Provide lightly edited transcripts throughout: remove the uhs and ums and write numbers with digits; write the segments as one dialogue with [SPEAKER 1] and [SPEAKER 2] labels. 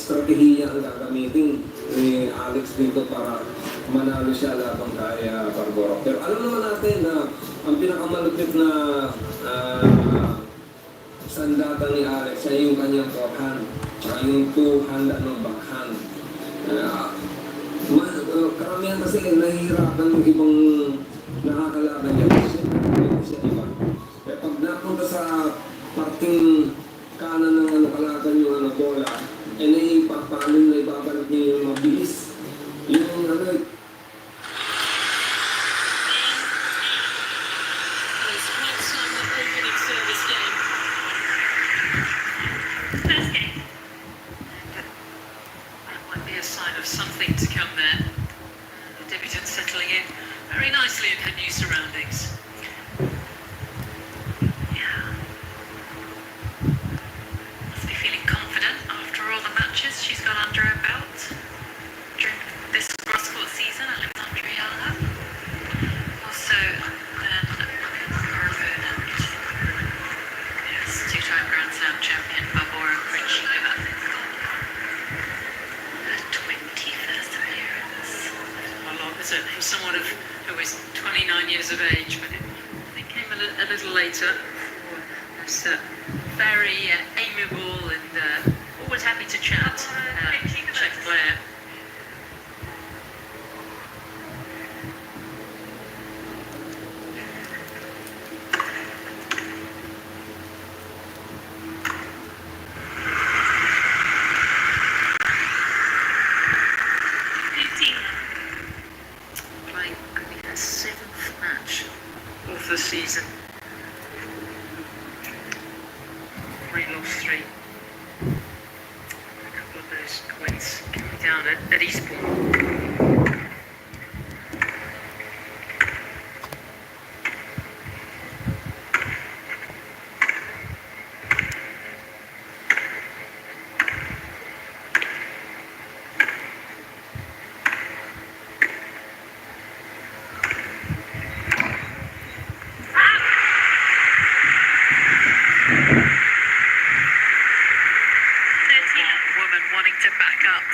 [SPEAKER 1] estratehiya ang gagamitin ni Alex dito para manalo siya labang kay Barbora. Pero alam naman natin na ang pinakamalupit na sandata ni Alex ay yung kanyang forehand at yung two-hand ng backhand. Karamihan kasi nahihirapan yung ibang nakakalaban niya. Hindi siya iba. Kaya pag napunta sa parting kanan ng kalaban yung bola, naipapalong na ibabalik niya yung mabilis. Yung
[SPEAKER 2] sign of something to come there. The debutant settling in very nicely in her new surroundings. Yeah. Must be feeling confident after all the matches she's got under her belt during this cross-court season, Alexandra eala. Also, then, her opponent. Yes, two-time Grand Slam champion Barbora Krejčíková. For someone who was 29 years of age, but it came a little later. Was very amiable and always happy to chat. Czech player. The season. 3 lost 3. A couple of those points coming down at Eastbourne.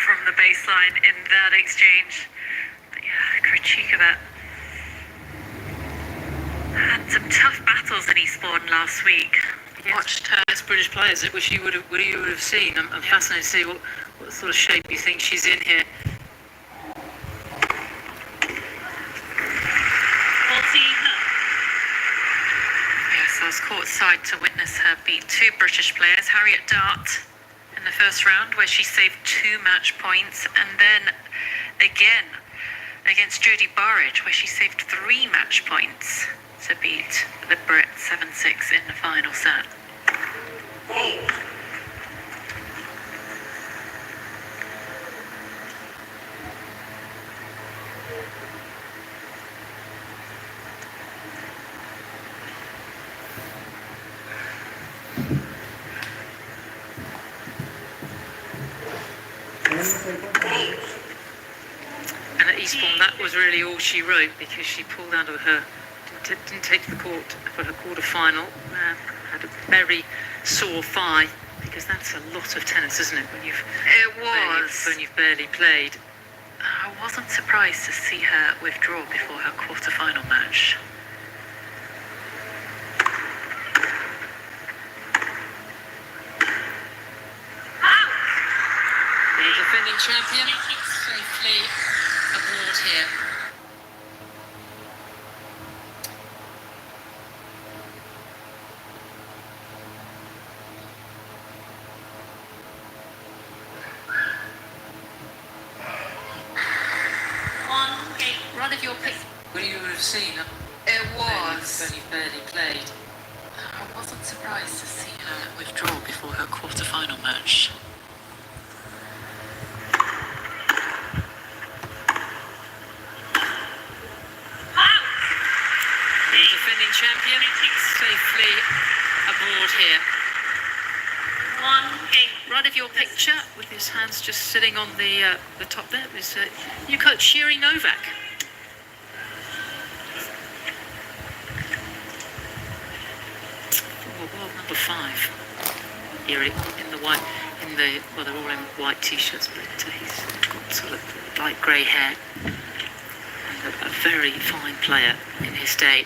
[SPEAKER 2] From the baseline in that exchange. But yeah, Krejčíková had some tough battles in Eastbourne last week. Watched her as British players, which you would have seen. I'm fascinated to see what sort of shape you think she's in here. Yes, I was courtside to witness her beat 2 British players, Harriet Dart in the first round, where she saved 2 match points, and then again against Jodie Burridge, where she saved 3 match points to beat the Brit 7-6 in the final set. And at Eastbourne, that was really all she wrote, because she pulled out of her, didn't take to the court for her quarter-final, had a very sore thigh, because that's a lot of tennis, isn't it? When you've barely played. I wasn't surprised to see her withdraw before her quarter-final match. Defending champion safely aboard here. Run of your pick. Well, you would have seen her. It was. When you barely played. I wasn't surprised to see her withdraw before her quarter-final match. Defending champion safely aboard here. Right of your picture with his hands just sitting on the top there is new coach Shiri Novak. Former world number 5 here in in the, well, they're all in white t-shirts, but he's got sort of light grey hair. And a very fine player in his day.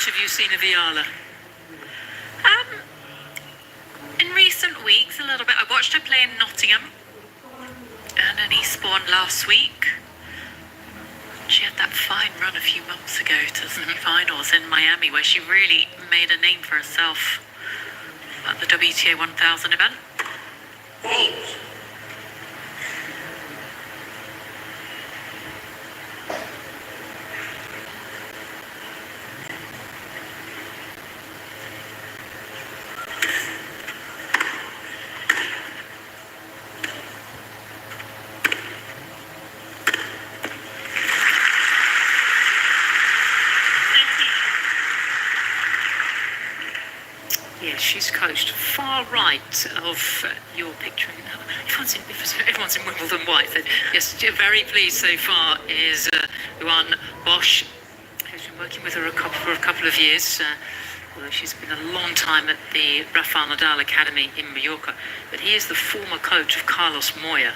[SPEAKER 2] Have you seen of eala?
[SPEAKER 3] In recent weeks, a little bit. I watched her play in Nottingham and in Eastbourne last week. She had that fine run a few months ago to semi-finals in Miami, where she really made a name for herself at the WTA 1000 event.
[SPEAKER 2] Yeah, she's coached far right of your picture. Everyone's in Wimbledon white. Then yes, very pleased so far is Luan Bosch, who's been working with her for a couple of years. Although she's been a long time at the Rafael Nadal Academy in Mallorca, but he is the former coach of Carlos Moya.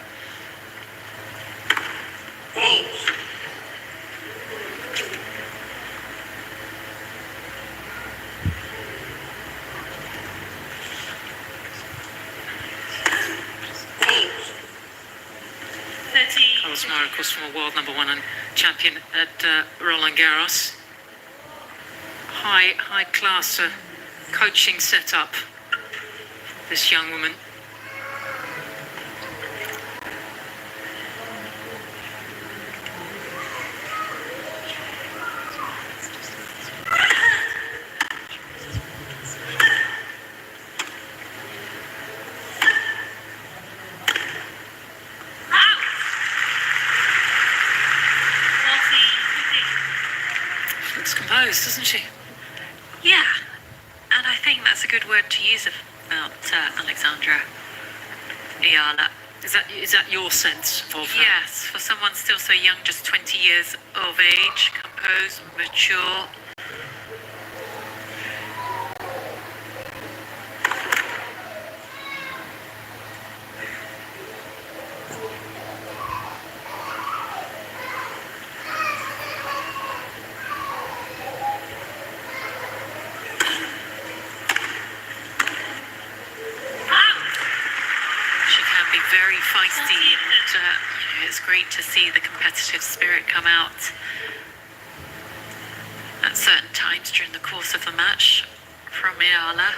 [SPEAKER 2] Carlos Moya, of course, from a world number one and champion at Roland Garros. High class coaching setup. This young woman. She looks composed, doesn't she?
[SPEAKER 3] Yeah, and I think that's a good word to use about Alexandra eala.
[SPEAKER 2] Is that your sense of her?
[SPEAKER 3] Yes, for someone still so young, just 20 years of age, composed, mature. Very feisty, and it's great to see the competitive spirit come out at certain times during the course of the match from eala.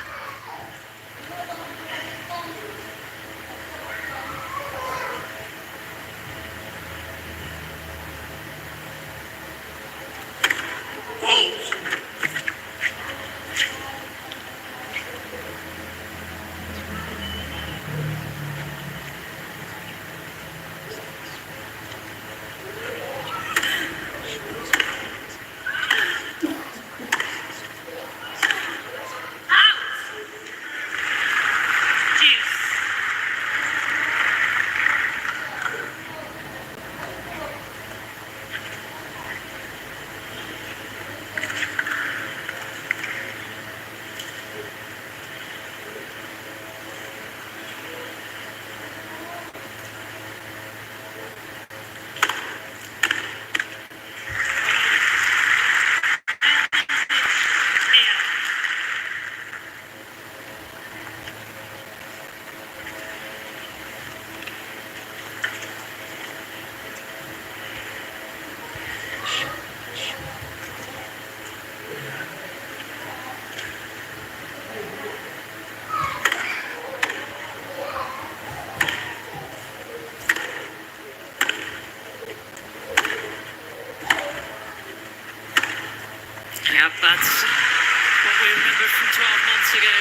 [SPEAKER 2] Yeah, that's what we remember from 12 months ago.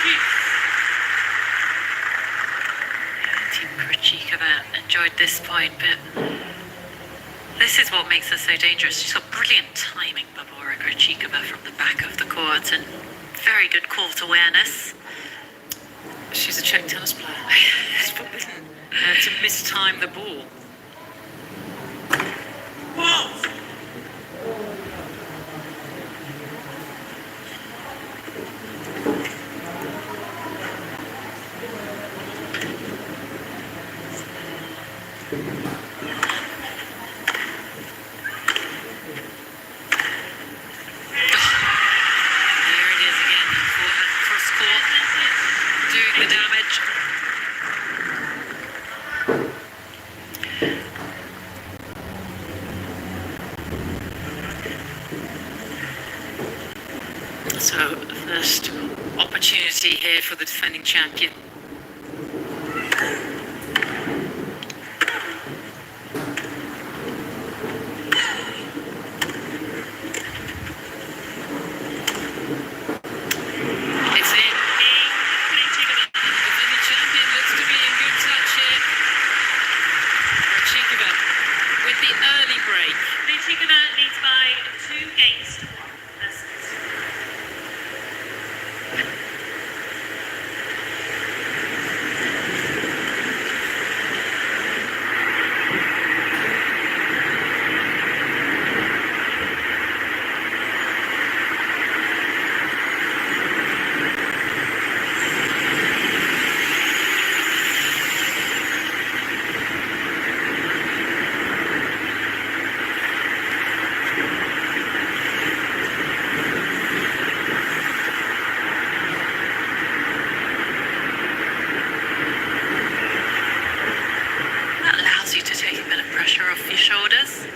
[SPEAKER 3] Yeah, Team Krejčíková enjoyed this point, but this is what makes her so dangerous. She's got brilliant timing, Barbora Krejčíková, from the back of the court, and very good court awareness.
[SPEAKER 2] She's a Czech tennis player. It's forbidden to mistime the ball. So, the first opportunity here for the defending champion. It's in. The defending champion looks to be in good touch here. Krejčíková with the early break.
[SPEAKER 3] Krejčíková leads by 2 games to 1. Off your shoulders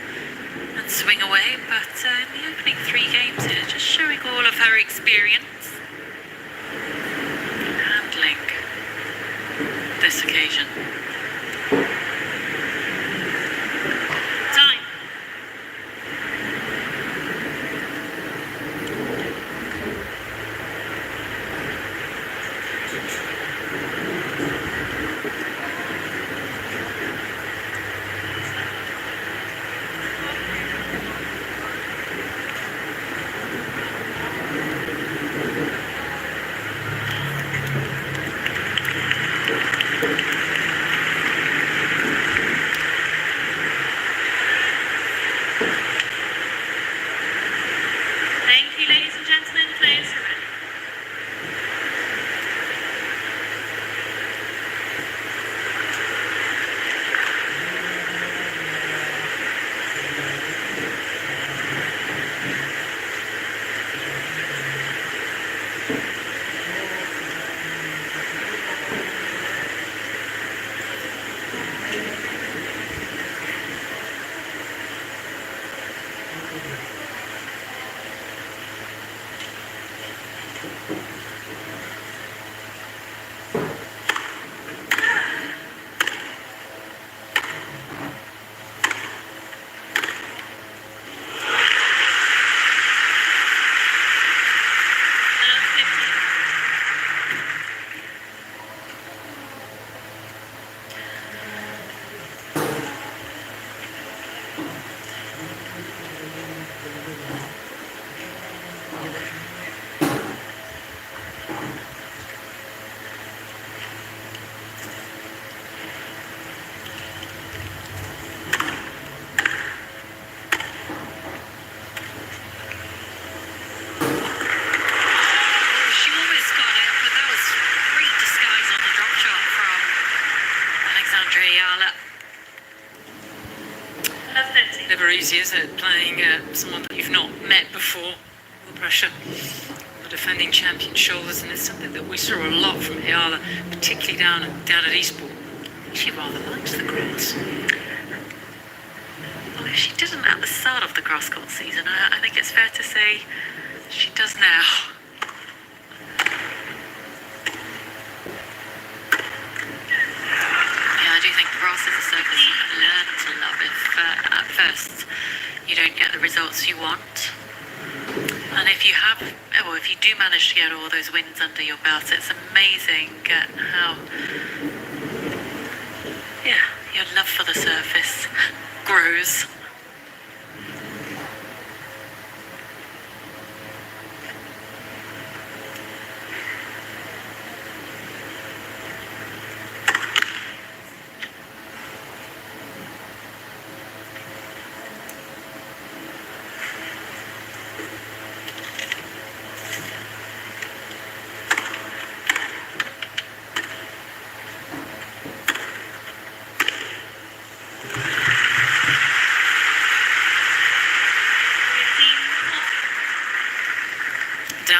[SPEAKER 3] and swing away, but in the opening 3 games here, just showing all of her experience handling this occasion. Time. Eala. Never easy, is it, playing someone that you've not met before? The pressure on the defending champion's shoulders, and it's something that we saw a lot from Eala, particularly down at Eastbourne. She rather likes the grass. Well, if she didn't at the start of the grass court season, I think it's fair to say she does now. Yeah, I do think grass is a surface you can learn to love if at first you don't get the results you want. And if you have, well, if you do manage to get all those wins under your belt, it's amazing how, yeah, your love for the surface grows.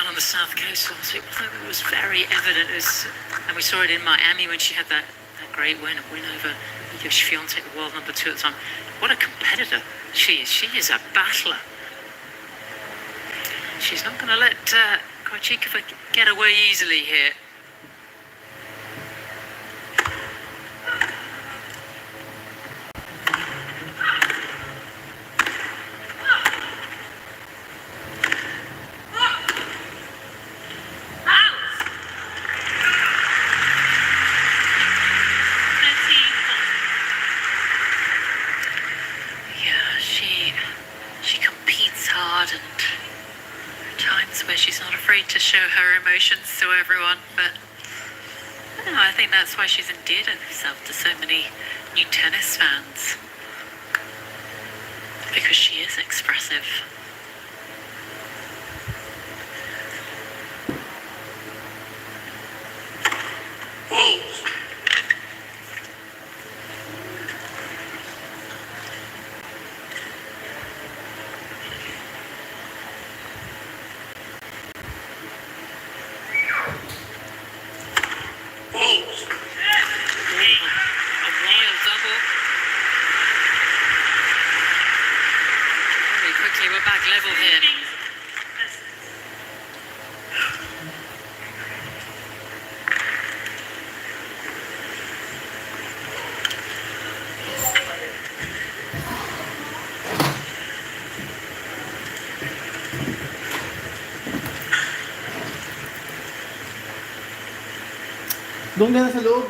[SPEAKER 2] down on the south coast last week. It was very evident. And we saw it in Miami when she had that great win over Igor Swiatek, the world number 2 at the time. What a competitor she is. She is a battler. She's not going to let Krejčíková get away easily here. To show her emotions to everyone, but I think that's why she's endeared herself to so many new tennis fans, because she is expressive. Level here.
[SPEAKER 4] Doon ka na sa loob.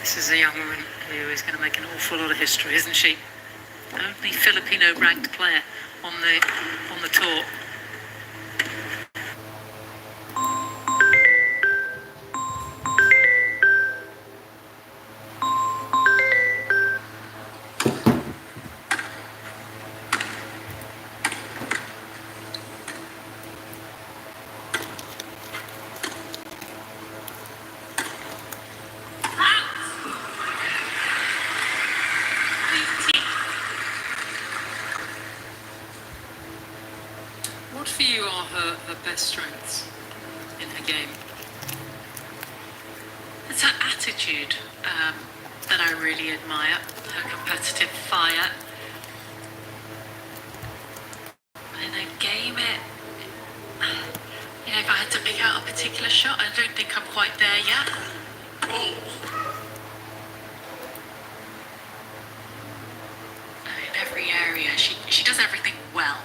[SPEAKER 2] This is a young woman who is going to make an awful lot of history, isn't she? Only Filipino ranked player on the tour. What for you are her best strengths in her game? It's her attitude that I really admire, her competitive fire. In a game, if I had to pick out a particular shot, I don't think I'm quite there yet. In every area, she does everything well.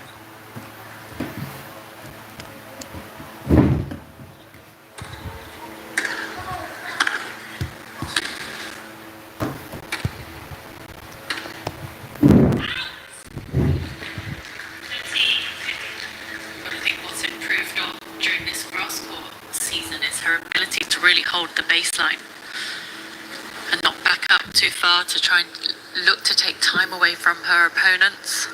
[SPEAKER 2] Really hold the baseline and not back up too far to try and look to take time away from her opponents.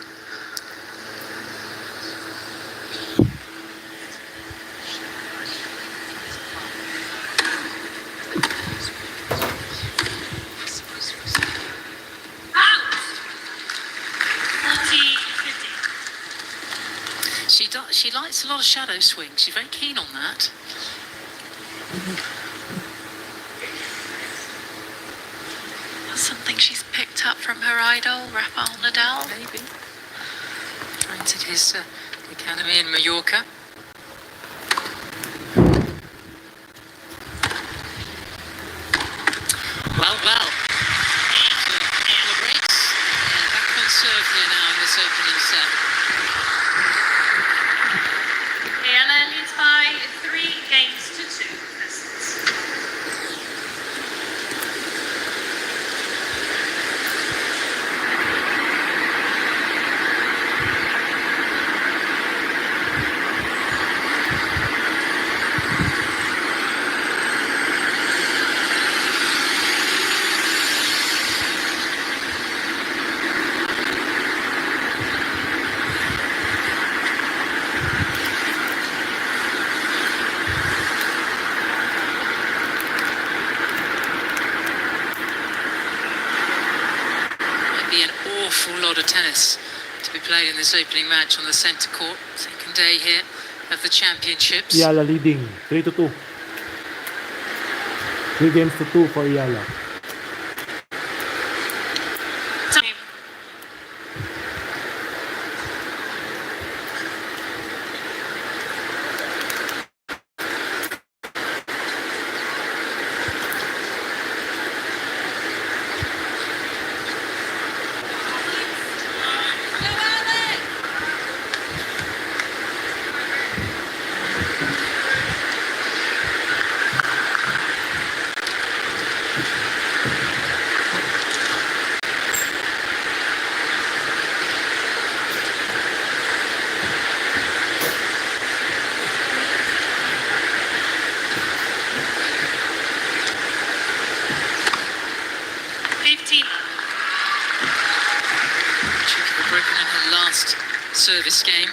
[SPEAKER 2] She likes a lot of shadow swing. She's very keen on that. Something she's picked up from her idol, Rafael Nadal, maybe. Trains at his academy in Mallorca. Well. The breaks. Back on serve here now in this opening set.
[SPEAKER 3] eala leads by 3 games to 2.
[SPEAKER 2] awful lot of tennis to be played in this opening match on the centre court. Second day here of the championships.
[SPEAKER 4] Eala leading 3-2. 3 games to 2 for Eala.
[SPEAKER 3] Time.
[SPEAKER 2] Broken in her last service game.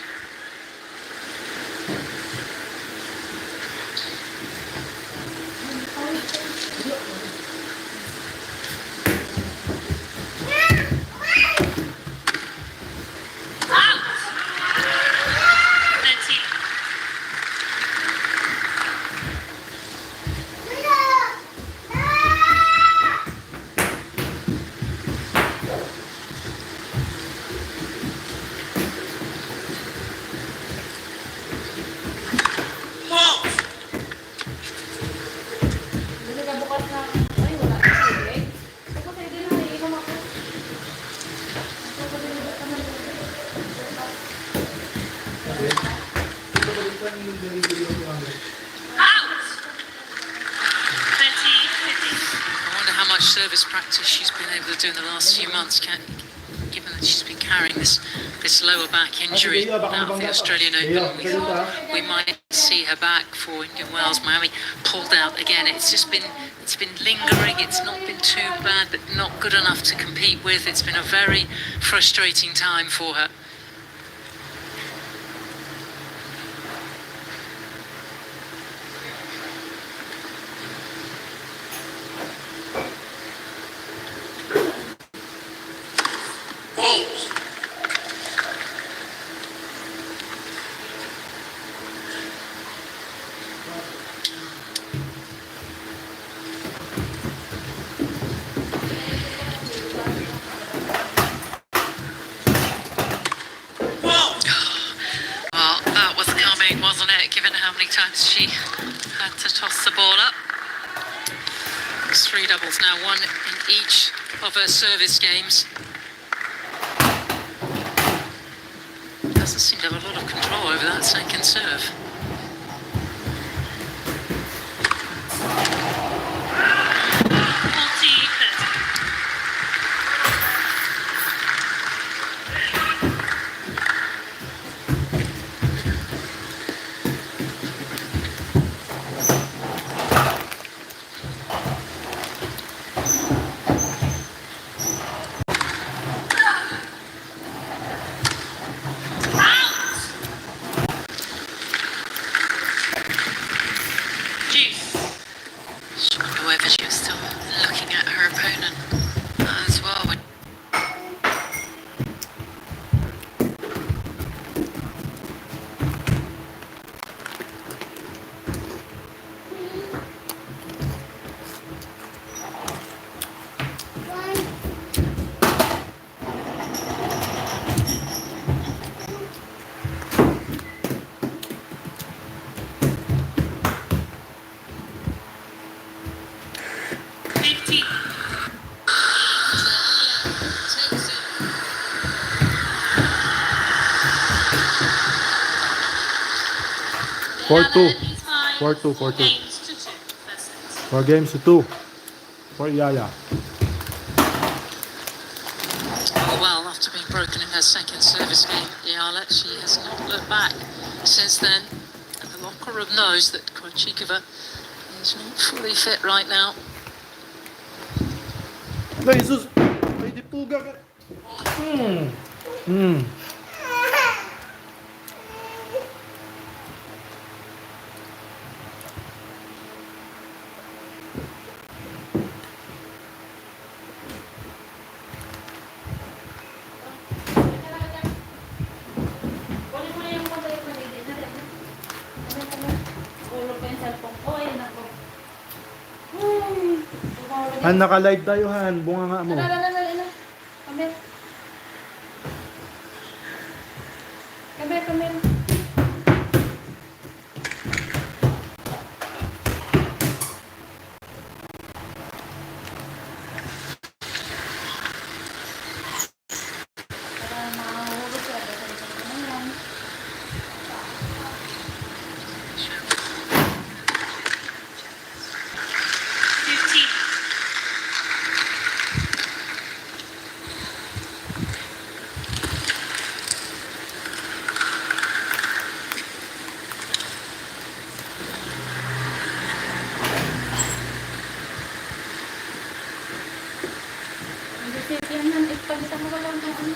[SPEAKER 2] I wonder how much service practice she's been able to do in the last few months, given that she's been carrying this lower back injury out of the Australian Open. We thought we might see her back for Indian Wells. Miami pulled out again. It's been lingering. It's not been too bad, but not good enough to compete with. It's been a very frustrating time for her. Wasn't it, given how many times she had to toss the ball up? It's 3 doubles now, 1 in each of her service games. Doesn't seem to have a lot of control over that second serve. Whether she was still looking at her opponent as well.
[SPEAKER 4] Four two. 4 games to 2 for Eala.
[SPEAKER 2] Oh, well, after being broken in her second service game, Eala, she has not looked back since then. And the locker room knows that Krejčíková is not fully fit right now.
[SPEAKER 4] Jesus! Ay, di po gaga. Han, naka-live tayo, Han. Bunga nga mo.
[SPEAKER 5] Ano. Come here. Para makahulog ka. Ayan. Yan, Han. Ipagita mo ka lang ng ano.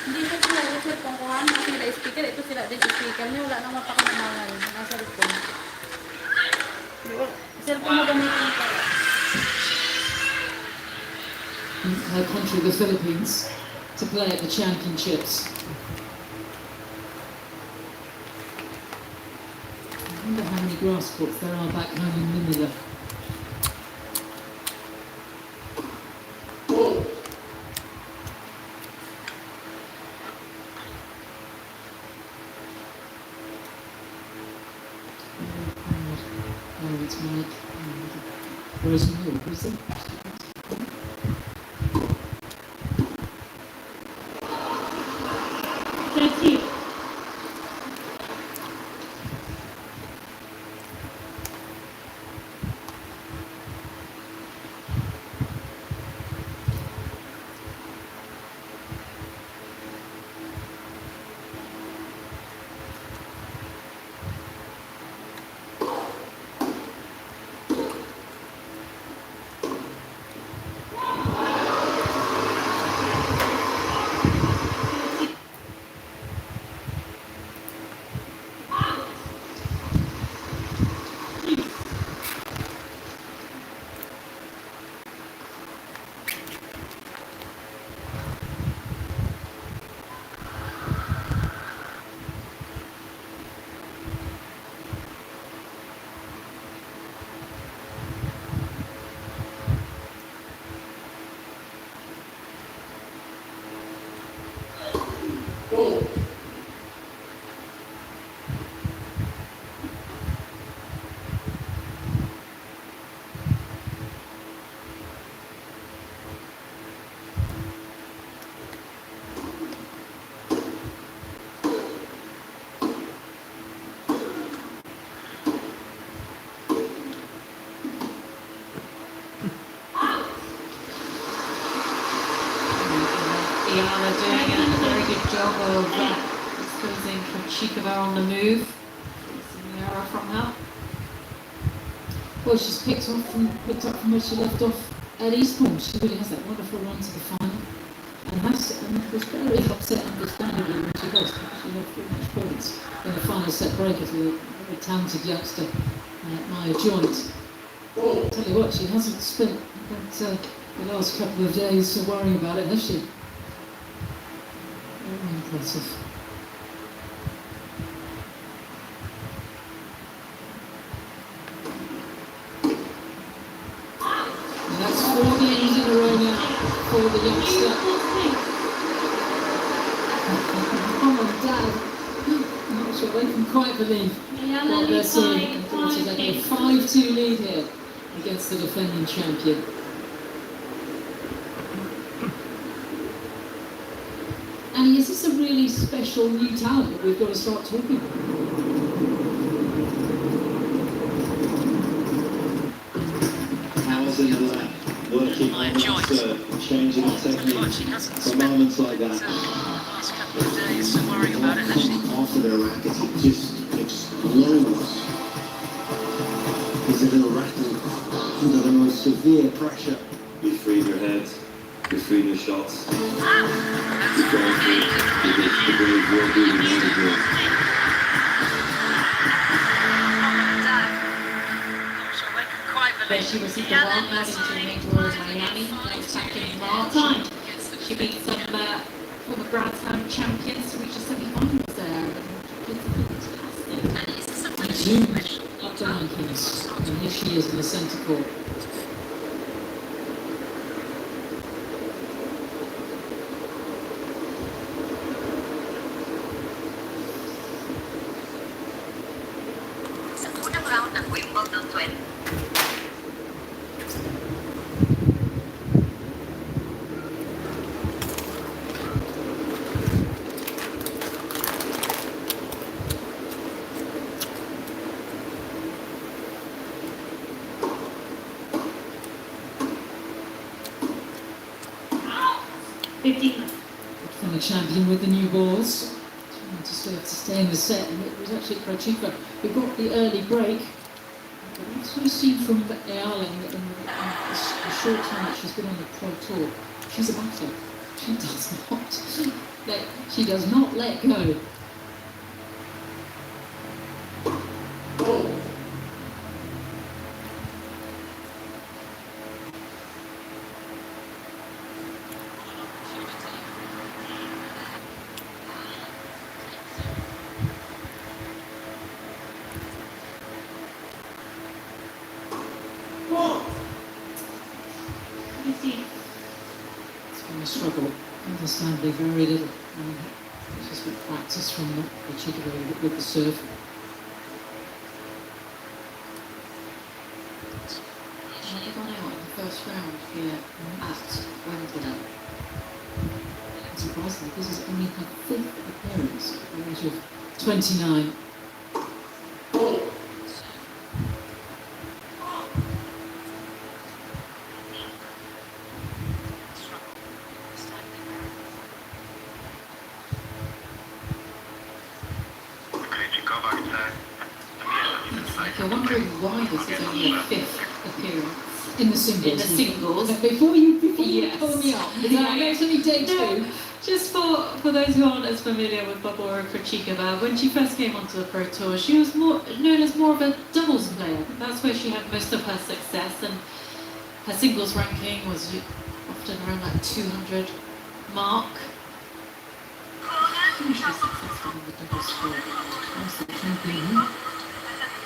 [SPEAKER 5] Hindi ko sila reset kung kuhaan. Kasi nila speaker. Ito sila din speaker. Niya wala nang mapakanamangan. Nasa cellphone. Cellphone mo gamitin ko.
[SPEAKER 2] Her country, the Philippines, to play at the championships. I wonder how many grass courts there are back home in Manila. Oh, it's Mike. Where's Neil? Who's that? eala doing a very good job of exposing Krejčíková on the move. Some error from her. Well, she's picked up from where she left off at Eastbourne. She really has that wonderful run to the final, and was very upset, understandably, when she lost. She had 3 match points in the final set breakers with a very talented youngster, Maya Joint. I'll tell you what, she hasn't spent the last couple of days worrying about it, has she? Very impressive. And that's 4 games in a row now for the youngster. Come on, Dad. I'm not sure they can quite believe what they're seeing. Unfortunately, they get a 5-2 lead here against the defending champion. And is this a really special new talent that we've got to start talking about?
[SPEAKER 6] Hours in the lap, working on that changing the technique for moments like that.
[SPEAKER 2] Last couple of days worrying about it, actually.
[SPEAKER 6] After their racket, it just explodes. It's a little rattle under the most severe pressure.
[SPEAKER 7] Be free in your head, be free in your shots. Keep going through the brave work you know to do.
[SPEAKER 3] Where she received a wild match into Major Miami back in March. time. She beat some former Grand Slam champions to reach the semi-finals there. It's fantastic.
[SPEAKER 8] And zoomed up the rankings, and here she is in the centre court.
[SPEAKER 9] Sa unang round ng Wimbledon 20.
[SPEAKER 8] From the champion with the new balls. Trying to stay in the set, and it was actually krejčíková who got the early break. But that's what we've seen from eala in the short time that she's been on the pro tour. She's a battler. She does not let go. It's been a struggle, understandably very little. It's just been practice from krejčíková with the serve.
[SPEAKER 3] They've gone out in the first round here at Wimbledon.
[SPEAKER 8] Surprisingly, this is only her 5th appearance at the age of 29.
[SPEAKER 3] You're wondering why this is only a 5th appearance
[SPEAKER 8] In the singles.
[SPEAKER 3] in the singles.
[SPEAKER 8] Before you
[SPEAKER 3] Yes.
[SPEAKER 8] call me up, is that actually day two?
[SPEAKER 3] Just for those who aren't as familiar with Barbora krejčíková, when she first came onto the Pro Tour, she was known as more of a doubles player. That's where she had most of her success, and her singles ranking was often around that 200 mark.
[SPEAKER 8] Hugely successful in the doubles sport. Twice the champion.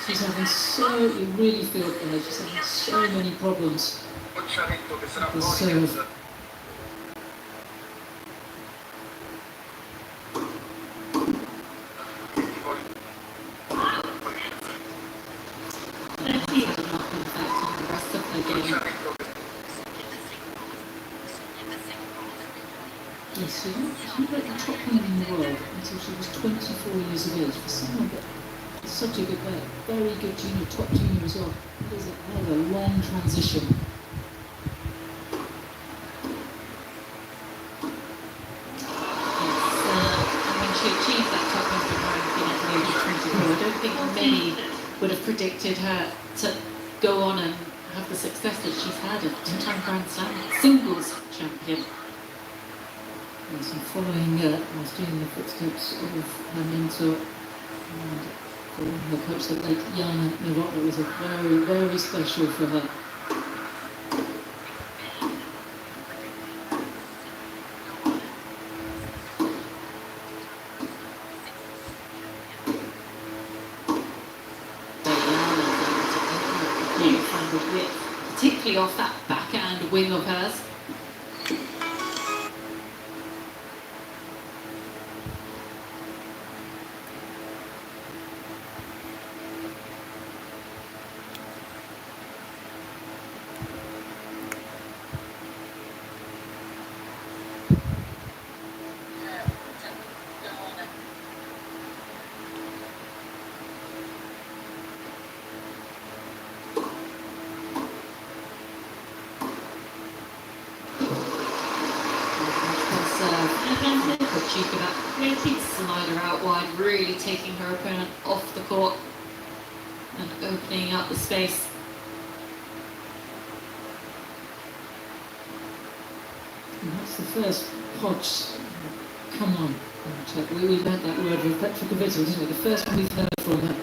[SPEAKER 8] She's having you really feel for her, she's having so many problems with the serve.
[SPEAKER 3] Let's see if it not impact on the rest of the game.
[SPEAKER 8] Yes, she was at the top player in the world until she was 24 years of age. For someone that is such a good player, very good junior, top junior as well. It is a long transition.
[SPEAKER 3] And when she achieved that top 100 ranking at the age of 24, I don't think many would have predicted her to go on and have the success that she's had as two-time Grand Slam singles champion.
[SPEAKER 8] Yes, and following I was doing the footsteps of her mentor and following her coach, the late eala, it was a very, very special for her.
[SPEAKER 3] Particularly off that backhand wing of hers. krejčíková slider out wide, really taking her opponent off the court and opening up the space.
[SPEAKER 8] And that's the first Hodge. Come on. We learnt that word with Krejčíková, didn't we? The first one we've heard from her.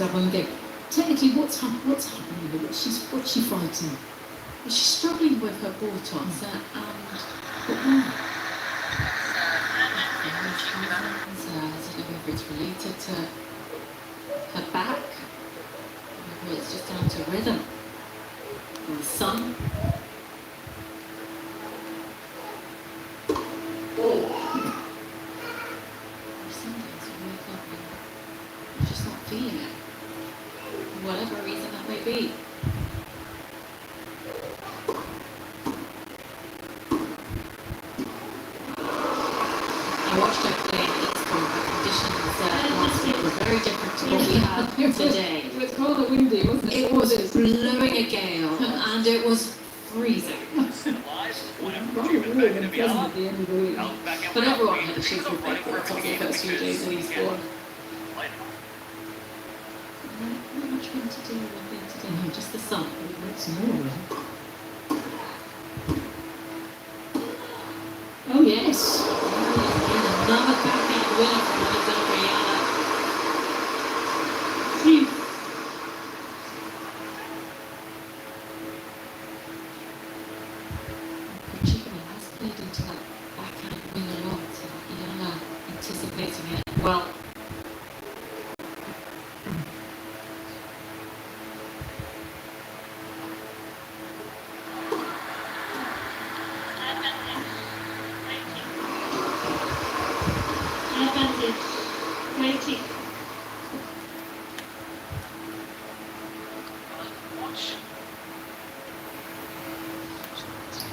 [SPEAKER 8] double game. Technically, what's happening here? What's she fighting? Is she struggling with her ball toss? I don't know if it's related to her back, maybe it's just down to rhythm. Or the sun. Some days you wake up and you're just not feeling it. For whatever reason that may be. I watched her play in Eastbourne, but conditions last week were very different to what we have today.
[SPEAKER 5] It was cold and windy, wasn't it?
[SPEAKER 8] It was blowing a gale and it was freezing.
[SPEAKER 5] Rather warm and pleasant at the end of the week.
[SPEAKER 8] But everyone had a cheeky break for the first few days in Eastbourne. Not much wind to do with it today, no, just the sun.
[SPEAKER 4] It's more.
[SPEAKER 8] Oh yes. Another backhand winner from Alexandra eala. Krejčíková has played into that backhand wing a lot. eala anticipating it well.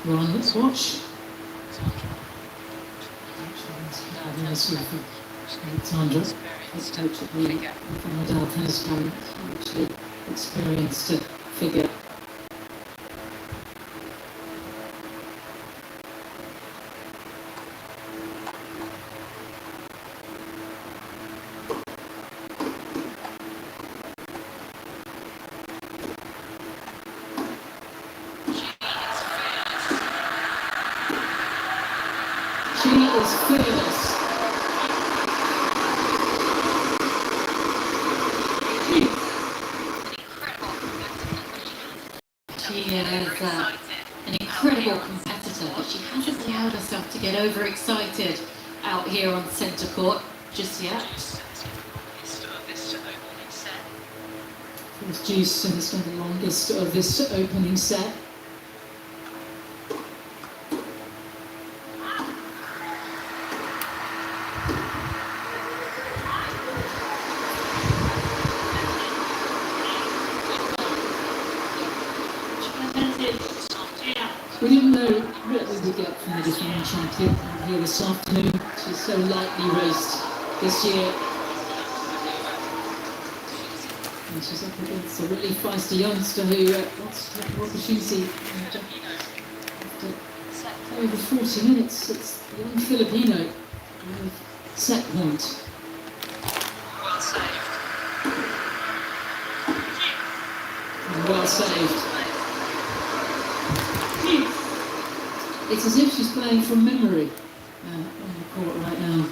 [SPEAKER 8] Ron, let's watch. Alexandra, head coach at the Wimbledon tennis club, hugely experienced figure. She is fearless. She is an incredible competitor, but she hasn't allowed herself to get overexcited out here on centre court just yet. It's Juice has spent the longest of this opening set. We didn't know what we would get from the defending champion here this afternoon. She's so lightly raced this year. And she's up against a really feisty youngster who wants to take an opportunity. After over 40 minutes, it's the young Filipino with set point.
[SPEAKER 3] Well saved.
[SPEAKER 8] And well saved. It's as if she's playing from memory on the court right now.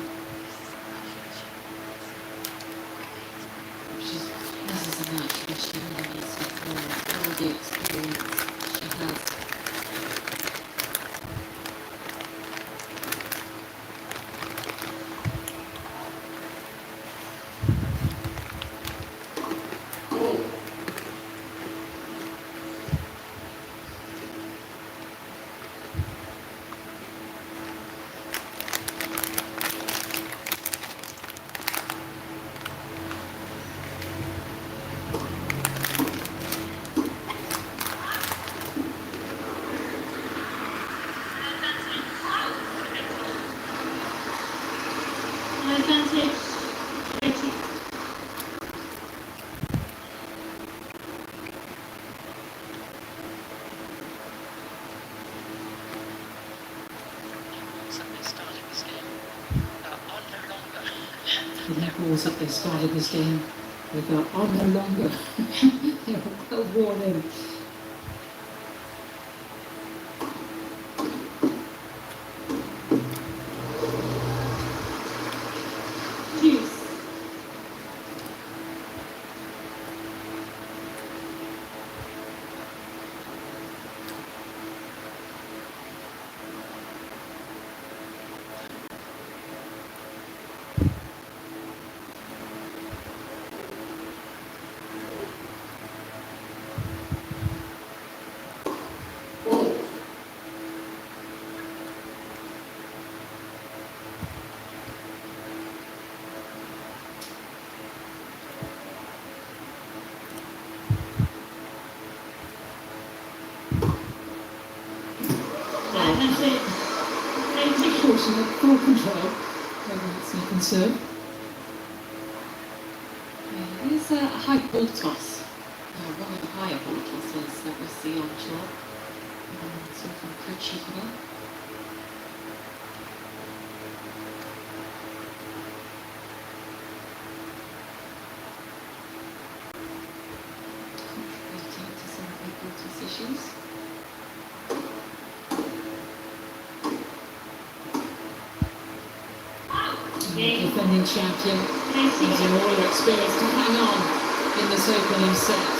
[SPEAKER 8] This is a match where she really needs to throw all the experience she has. The Nepals that they started this game with are no longer. They're well worn in. she had full control over that second serve. Yeah, it is a high ball toss. One of the higher ball tosses that we see on tour. So from Krejčíková. Contributing to some high ball toss issues. Defending champion using all her experience to hang on in this opening set.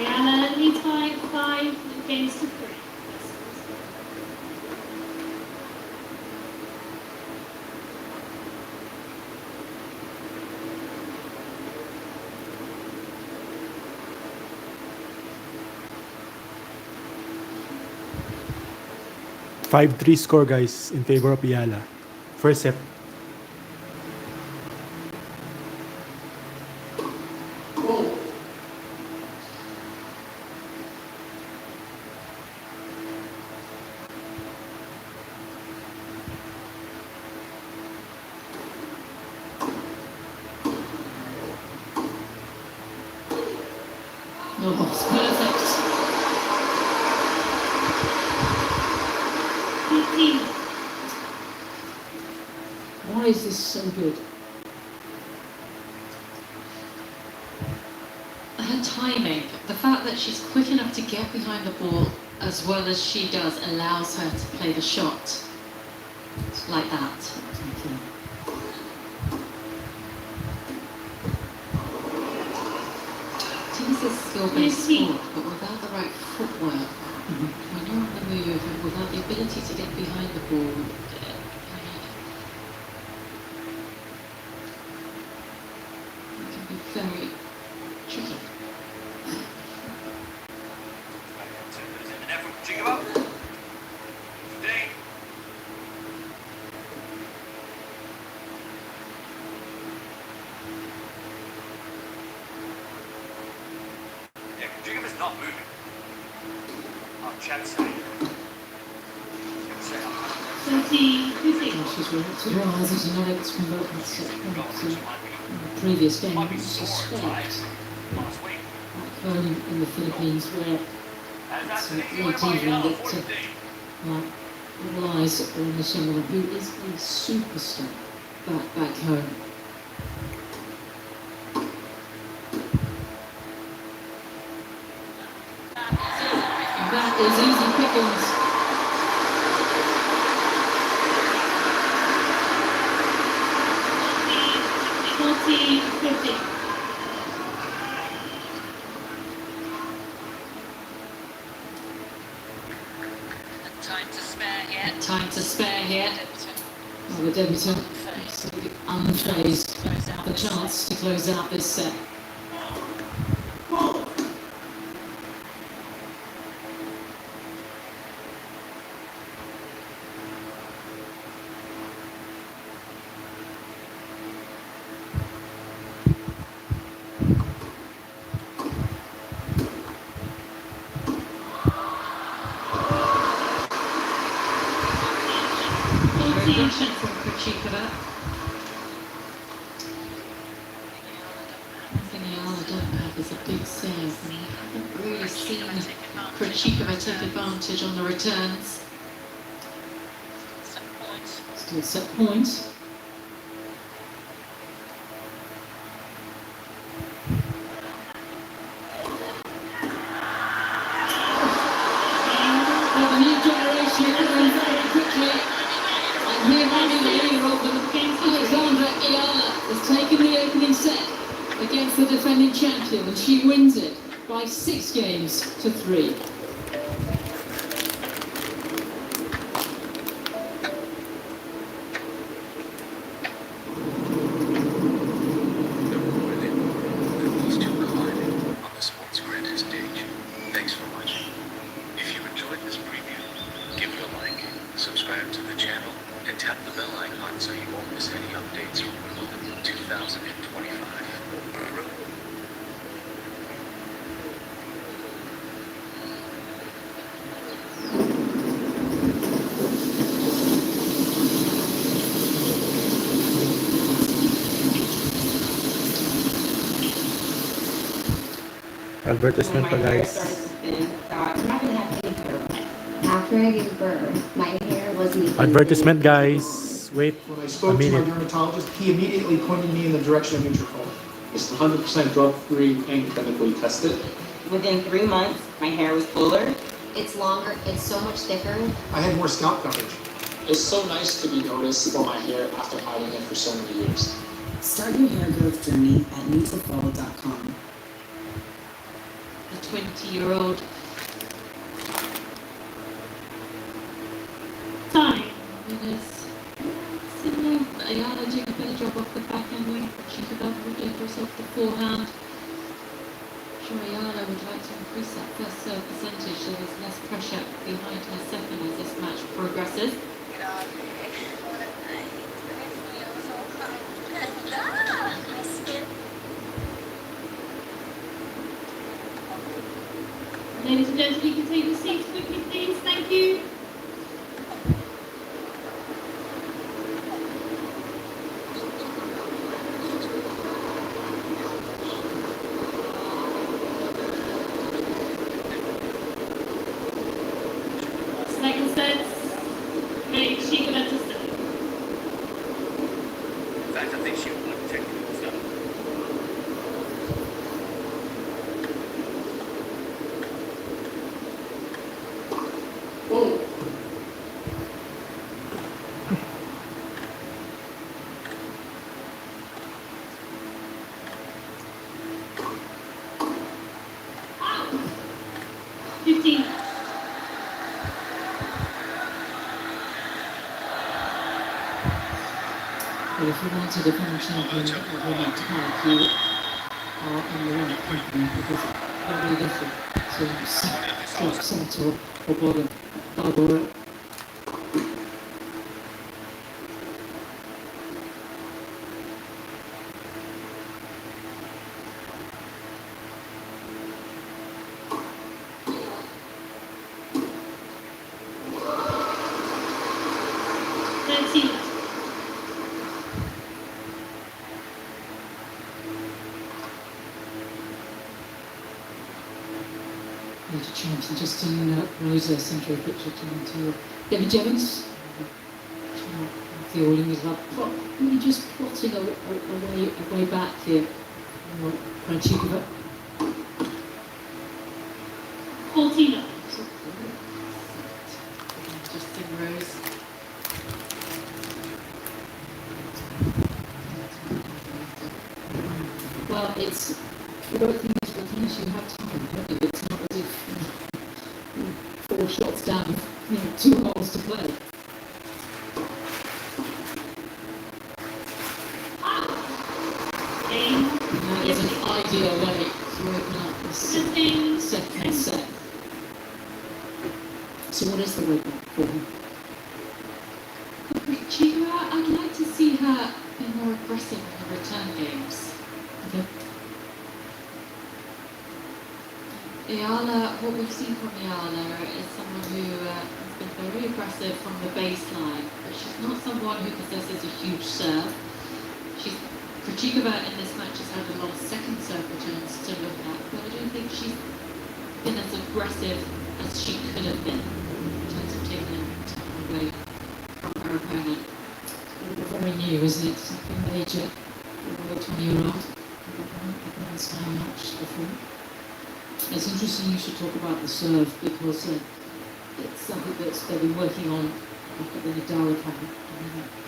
[SPEAKER 5] eala leads by 5 games to 3.
[SPEAKER 4] Five 3 score, guys, in favor of eala. First set.
[SPEAKER 8] Oh, it's perfect.
[SPEAKER 5] 15.
[SPEAKER 8] Why is this so good?
[SPEAKER 3] Her timing, the fact that she's quick enough to get behind the ball as well as she does, allows her to play the shot like that. Tennis is a skill-based sport, but without the right footwork, when you're on the move and without the ability to get behind the ball, it can be very tricky.
[SPEAKER 10] Krejčíkova's not moving. Our chat's saying.
[SPEAKER 5] 13. 15.
[SPEAKER 8] Well, she's realised that she's not able to convert that set point in the previous game. I suspect, like home in the Philippines, where it's late evening, that relies on someone who is a superstar back home. And that is easy pickings.
[SPEAKER 3] Time to spare here.
[SPEAKER 8] Well, the debutant absolutely unfazed, the chance to close out this set.
[SPEAKER 3] Russian from Krejčíková. One thing eala don't have is a big serve, and we haven't really seen Krejčíková take advantage on the returns.
[SPEAKER 8] Still set points. Well, the new generation is going very quickly. And here having the leader of them, Alexandra eala has taken the opening set against the defending champion, and she wins it by 6 games to 3.
[SPEAKER 10] Thanks for watching. If you enjoyed this preview, give it a like, subscribe to the channel, and tap the bell icon so you won't miss any updates from Wimbledon 2025.
[SPEAKER 4] Advertisement pa guys.
[SPEAKER 9] After I gave birth, my hair wasn't even
[SPEAKER 4] Advertisement guys. Wait
[SPEAKER 11] When I
[SPEAKER 4] a
[SPEAKER 11] spoke to my
[SPEAKER 4] minute.
[SPEAKER 11] dermatologist, he immediately pointed me in the direction of Nutrafol. It's 100% drug-free and chemically tested.
[SPEAKER 9] Within 3 months, my hair was fuller. It's longer. It's so much thicker.
[SPEAKER 11] I had more scalp coverage. It's so nice to be noticed for my hair after hiding it for so many years.
[SPEAKER 12] Start your hair growth journey at Nutrafol.com.
[SPEAKER 8] A 20-year-old. Time. Similar, eala doing a better job off the back end wing. Krejčíková will do for herself the forehand. Sure, eala would like to increase that first serve percentage so there's less pressure behind her second as this match progresses. Ladies and gentlemen, you can take your seats quickly, please. Thank you. Second set, krejčíková to start.
[SPEAKER 10] In fact, I think she would like technical stuff.
[SPEAKER 11] Oh,
[SPEAKER 8] Out. 15. Well, if you want to become champion of women tag, you are in the right company because it's very different to top centre or bottom. Barbora. Major champion Justin Rosa, centre of picture to David Jevons. The all-in is really just plotting a way back here. Krejčíková. 14. Justin Rose. Well, it's the great thing is with tennis you have time, don't you? It's not as if 4 shots down, 2 holes to play. That is an ideal way to open up the second set. So what is the way back for her? Krejčíková, I'd like to see her be more aggressive in the return games. Okay. Eala, what we've seen from eala is someone who has been very aggressive from the baseline, but she's not someone who possesses a huge serve. Krejčíková in this match has had a lot of second serve returns to look at, but I don't think she's been as aggressive as she could have been in terms of taking time away from her opponent. Very new, isn't it? Something major for a 20-year-old. It's how much before. It's interesting you should talk about the serve because it's something that they've been working on back at the Nadal Academy.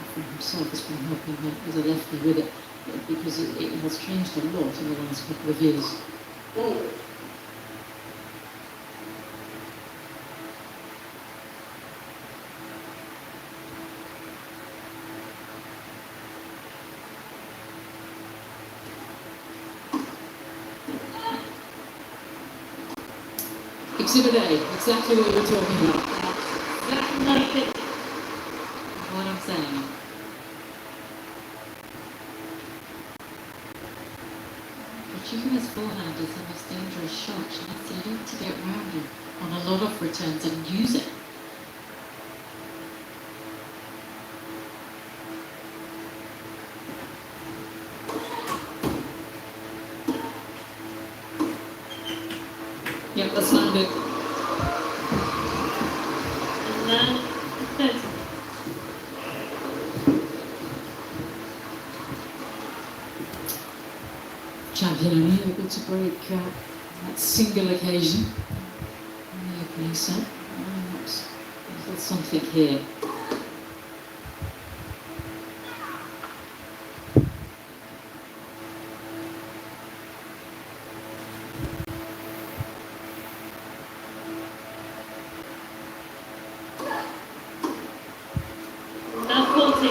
[SPEAKER 8] Afrin himself has been helping her as a lefty with it because it has changed a lot in the last couple of years. Exhibit A, exactly what we were talking about. Exactly like it. What I'm saying. Krejčíková's forehand is the most dangerous shot. She needs to learn to get round it on a lot of returns and use it. Yeah, that's landed.
[SPEAKER 5] And then 30.
[SPEAKER 8] Champion only able to break that single occasion in the opening set. There's something here.
[SPEAKER 5] Now 40.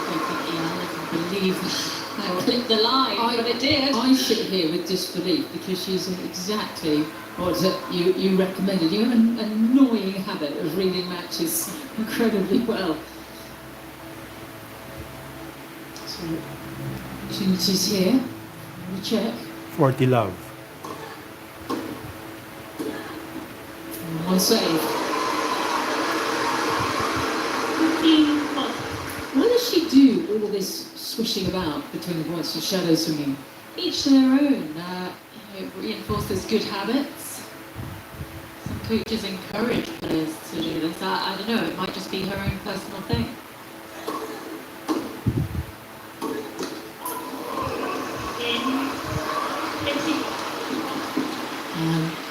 [SPEAKER 8] I can believe that
[SPEAKER 3] Clipped the line, but it did.
[SPEAKER 8] I sit here with disbelief because she's exactly what you recommended. You have an annoying habit of reading matches incredibly well. So, opportunities here. We check.
[SPEAKER 4] 40 love.
[SPEAKER 8] One save.
[SPEAKER 5] 15 40.
[SPEAKER 8] Why does she do all this swishing about between the points and shadow swinging? Each to their own.
[SPEAKER 3] It reinforces good habits. Some coaches encourage players to do this. I don't know, it might just be her own personal thing.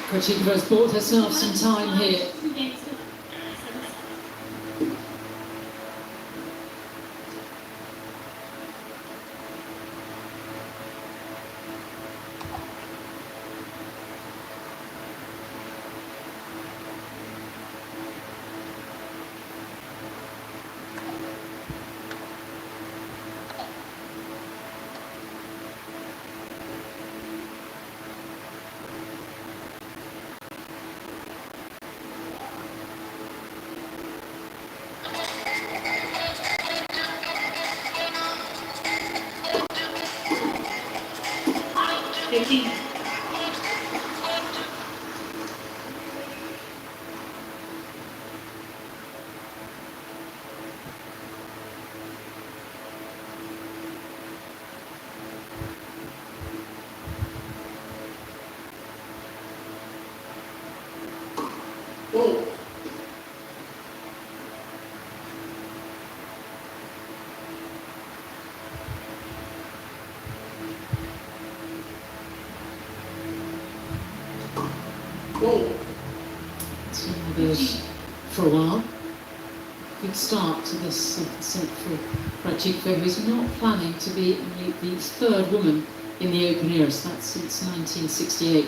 [SPEAKER 8] Krejčíková has bought herself some time here.
[SPEAKER 11] Whoa. Whoa.
[SPEAKER 8] So there's for a while. Good start to this set for Krejčíková, who's not planning to be the third woman in the open era. So that's since 1968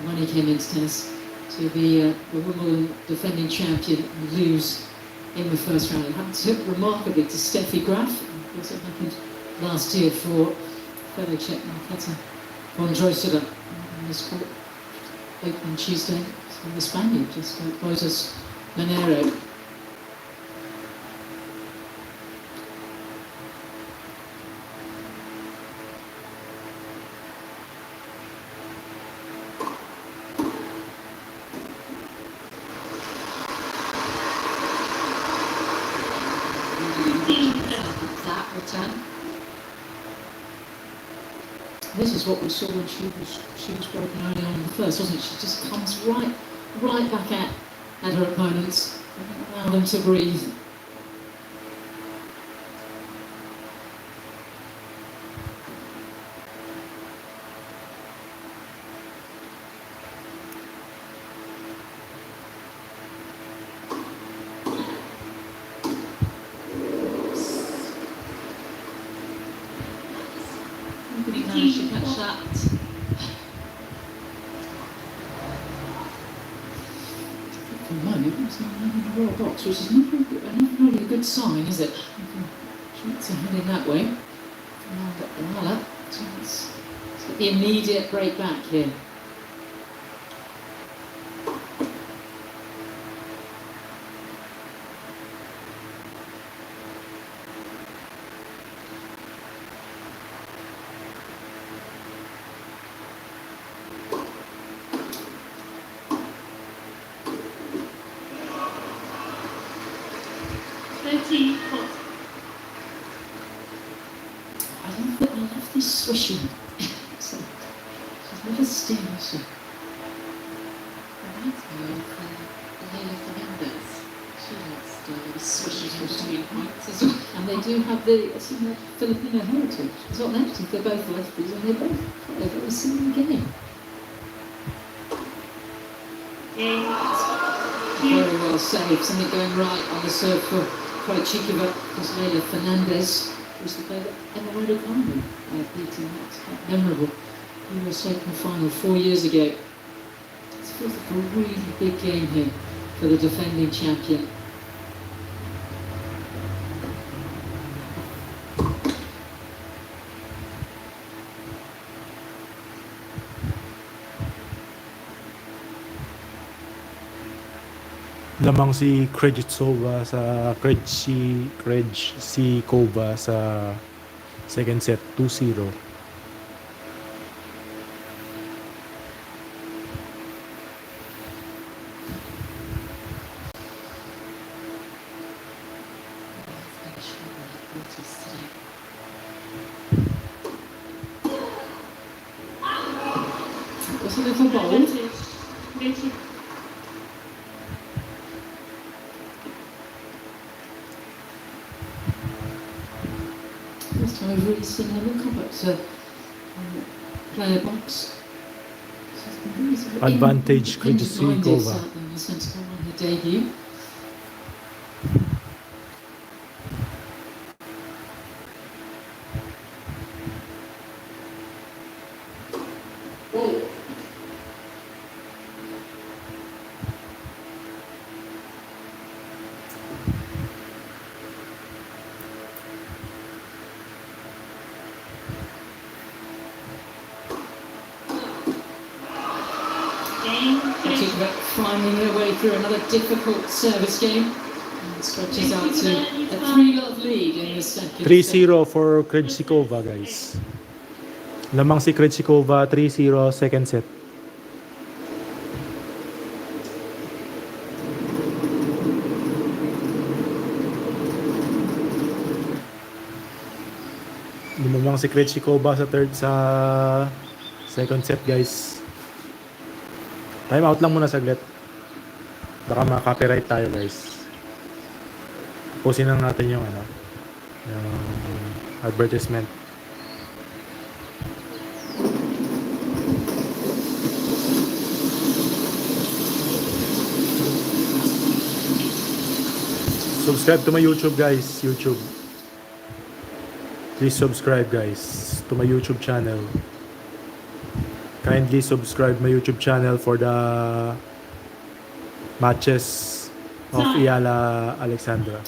[SPEAKER 8] when he came into tennis to be the Wimbledon defending champion and lose in the first round. It happened remarkably to Steffi Graf. Of course, it happened last year for fellow Czech Marketa Vondrousova on this court. Open Tuesday, so the Spaniard just Botas Monero.
[SPEAKER 3] That return.
[SPEAKER 8] This is what we saw when she was broken early on in the first, wasn't it? She just comes right back at her opponents, doesn't allow them to breathe.
[SPEAKER 3] Nobody managed to catch that.
[SPEAKER 8] For a moment, it's not in the raw box, which is never really a good sign, is it? She wants to head in that way. But eala, so let's get the immediate break back here. I love this swishing. So, she's Never steam also. Reminds me of Leila Fernandez. She likes to swishes from between points as well. And they do have the similar Filipino heritage. It's not negative, they're both lefties and they both play a very similar game. Very well saved. Something going right on the serve for Krejčíková, because Leila Fernandez was the player that Emma Raducanu beating. That's quite memorable. US Open final 4 years ago. It feels like a really big game here for the defending champion.
[SPEAKER 4] Lamang si Krejčíková sa second set 2-0.
[SPEAKER 8] Was it a little bold? First time I've really seen her look up at player box.
[SPEAKER 4] Advantage Krejčíková.
[SPEAKER 8] On her debut. Krejčíková finding her way through another difficult service game and stretches out to a 3-love lead in the second.
[SPEAKER 4] 3-0 for Krejčíková, guys. Lamang si Krejčíková 3-0 second set. Lumamang si Krejčíková sa second set, guys. Time out lang muna saglit. Baka ma-copyright tayo, guys. Pusin lang natin yung yung advertisement. Subscribe to my YouTube, guys. YouTube. Please subscribe, guys, to my YouTube channel. Kindly subscribe my YouTube channel for the matches of eala Alexandra.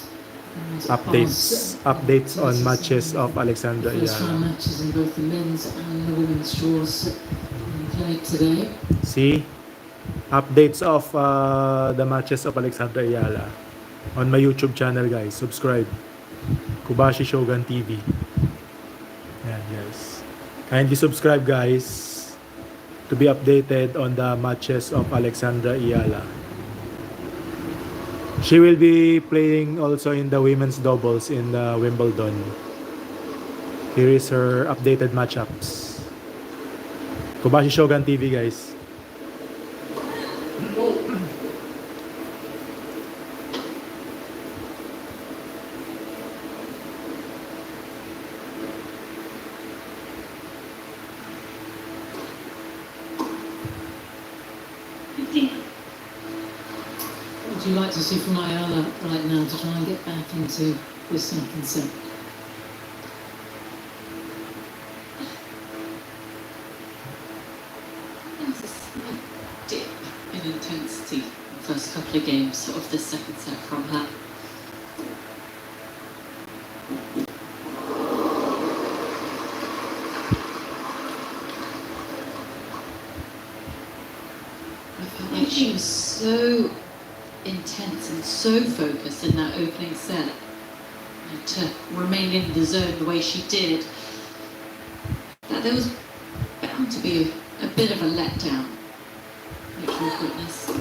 [SPEAKER 4] Updates on matches of Alexandra
[SPEAKER 8] First round
[SPEAKER 4] eala.
[SPEAKER 8] matches in both the men's and the women's draws played today.
[SPEAKER 4] See? Updates of the matches of Alexandra eala on my YouTube channel, guys. Subscribe. Kubashi Shogun TV. Yan, guys. Kindly subscribe, guys, to be updated on the matches of Alexandra eala. She will be playing also in the women's doubles in the Wimbledon. Here is her updated matchups. Kubashi Shogun TV, guys.
[SPEAKER 8] What would you like to see from eala right now to try and get back into the second set?
[SPEAKER 3] There's a slight dip in intensity in the first couple of games of the second set from her. I felt like she was so intense and so focused in that opening set, and to remain in the zone the way she did, that there was bound to be a bit of a letdown, which we've witnessed.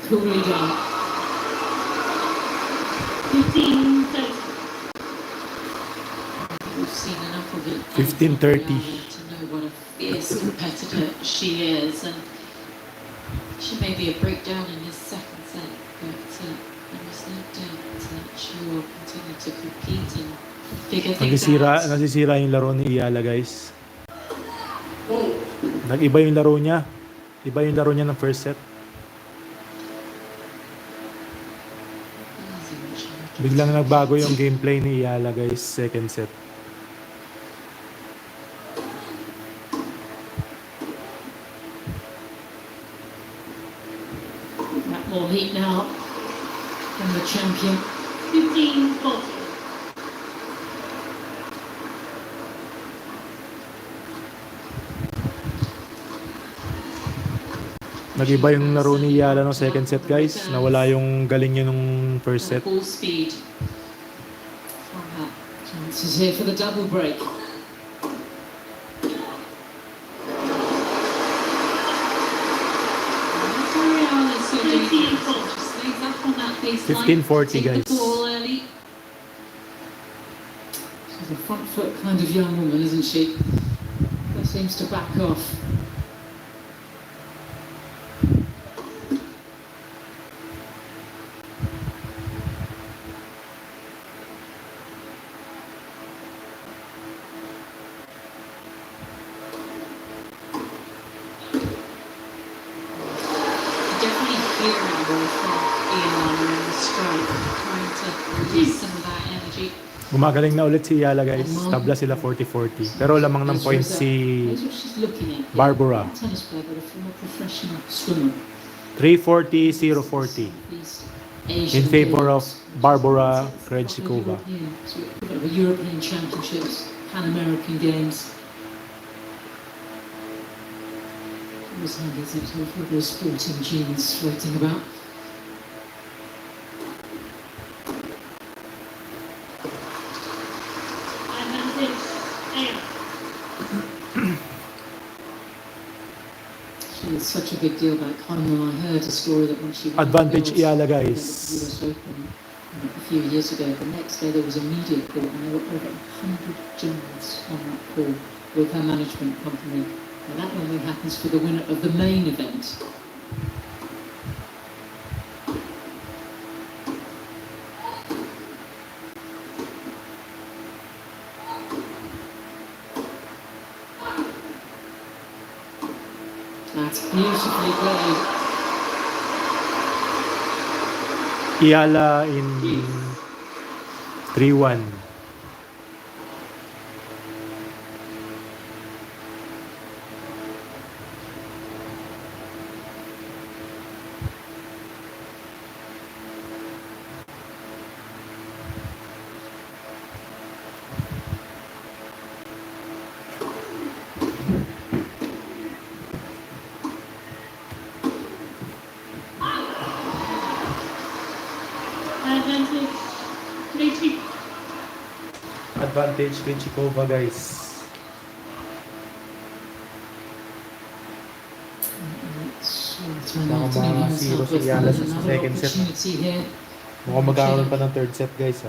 [SPEAKER 8] Coolly done. probably
[SPEAKER 4] 15:30.
[SPEAKER 8] to know what a fierce competitor she is, and she may be a breakdown in his second set, but there is no doubt that she will continue to compete and figure things out.
[SPEAKER 4] Nasisira yung laro ni Eala, guys. Nag-iba yung laro niya. Iba yung laro niya ng first set. Biglang nagbago yung gameplay ni Eala, guys, second set.
[SPEAKER 8] More heat now from the champion. 15-40.
[SPEAKER 4] Nag-iba yung laro ni Eala ng second set, guys. Nawala yung galing niya nung first set.
[SPEAKER 8] Full speed. Chances here for the double break. So
[SPEAKER 4] 15-40, guys.
[SPEAKER 8] She's a front foot kind of young woman, isn't she? That seems to back off. Definitely hearing from eala in the strike, trying to release some of that energy.
[SPEAKER 4] Gumagaling na ulit si Eala, guys. Tabla sila 40-40. Pero lamang ng points si
[SPEAKER 8] That's what she's looking at.
[SPEAKER 4] Barbora.
[SPEAKER 8] Tennis player, but a former professional swimmer.
[SPEAKER 4] 340-040. In favor of Barbora Krejčíková.
[SPEAKER 8] European Championships, Pan American Games. Always handy to have those sporting genes floating about. It's such a big deal back home. I heard a story that when she
[SPEAKER 4] Advantage Eala, guys.
[SPEAKER 8] US Open a few years ago, the next day there was a media call and there were over 100 journalists on that call with her management company. And that only happens for the winner of the main event. That's beautifully played.
[SPEAKER 4] Eala in 3-1. Advantage Krejčíková, guys. Baka mga zero si Eala sa second set. Mukhang magkakaroon pa ng third set, guys.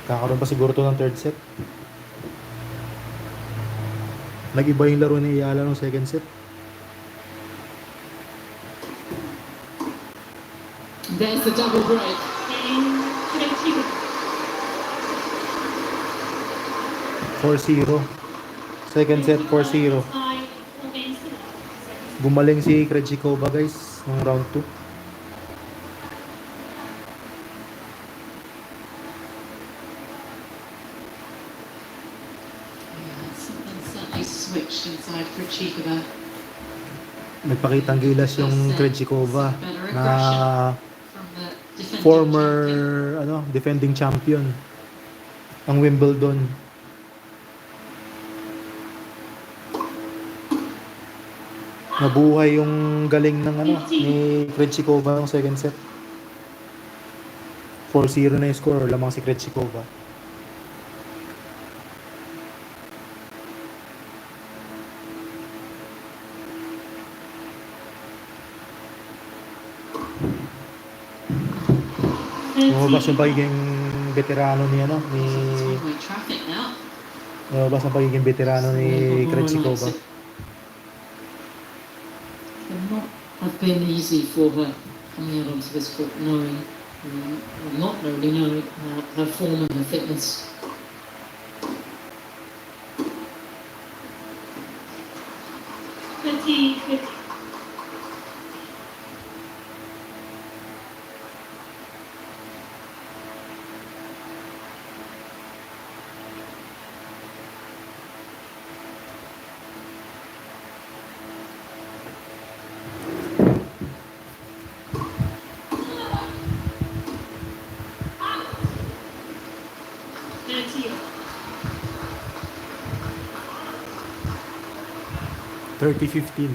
[SPEAKER 4] Kakaroon pa siguro to ng third set. Nag-iba yung laro ni Eala ng second set.
[SPEAKER 8] There's the double break.
[SPEAKER 4] 4-0. Second set, 4-0. Gumaling si Krejčíková, guys, ng round 2.
[SPEAKER 8] Something certainly switched inside Krejčíková.
[SPEAKER 4] Nagpakitang gilas yung Krejčíková na former defending champion ang Wimbledon. Nabuhay yung galing ng ni Krejčíková ng second set. 4-0 na yung score, lamang si Krejčíková. Lumabas yung pagiging pagiging veterano ni ano ni
[SPEAKER 8] Highway traffic now.
[SPEAKER 4] lumabas ang pagiging veterano ni Krejčíková.
[SPEAKER 8] It not have been easy for her coming out onto this court knowing, or not really knowing her form and her fitness.
[SPEAKER 4] Thirty 15.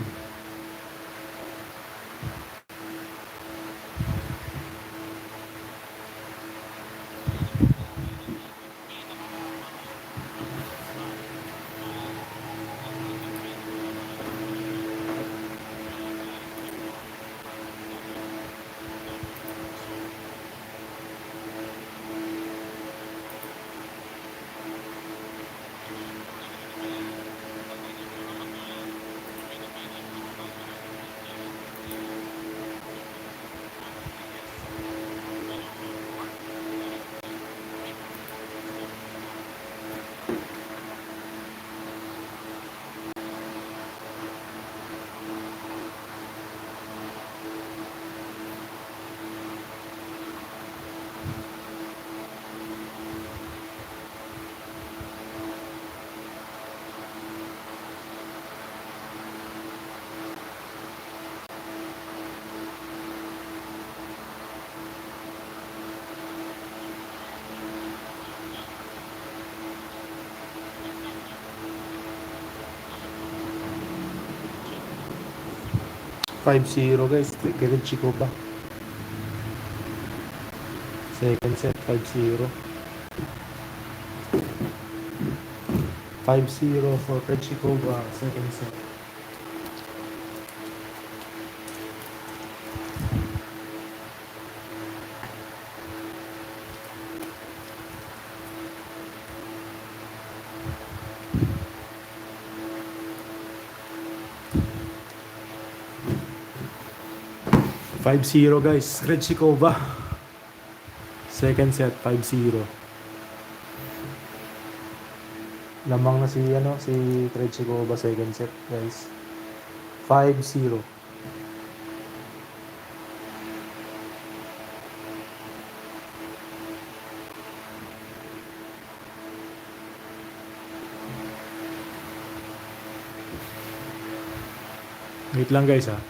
[SPEAKER 4] Five 0 guys, Krejčíková. Second set 5-0. 5-0 for Krejčíková, second set. Five 0 guys, Krejčíková. Second set 5-0. Lamang na si Krejčíková second set guys. 5-0. Wait lang guys ha.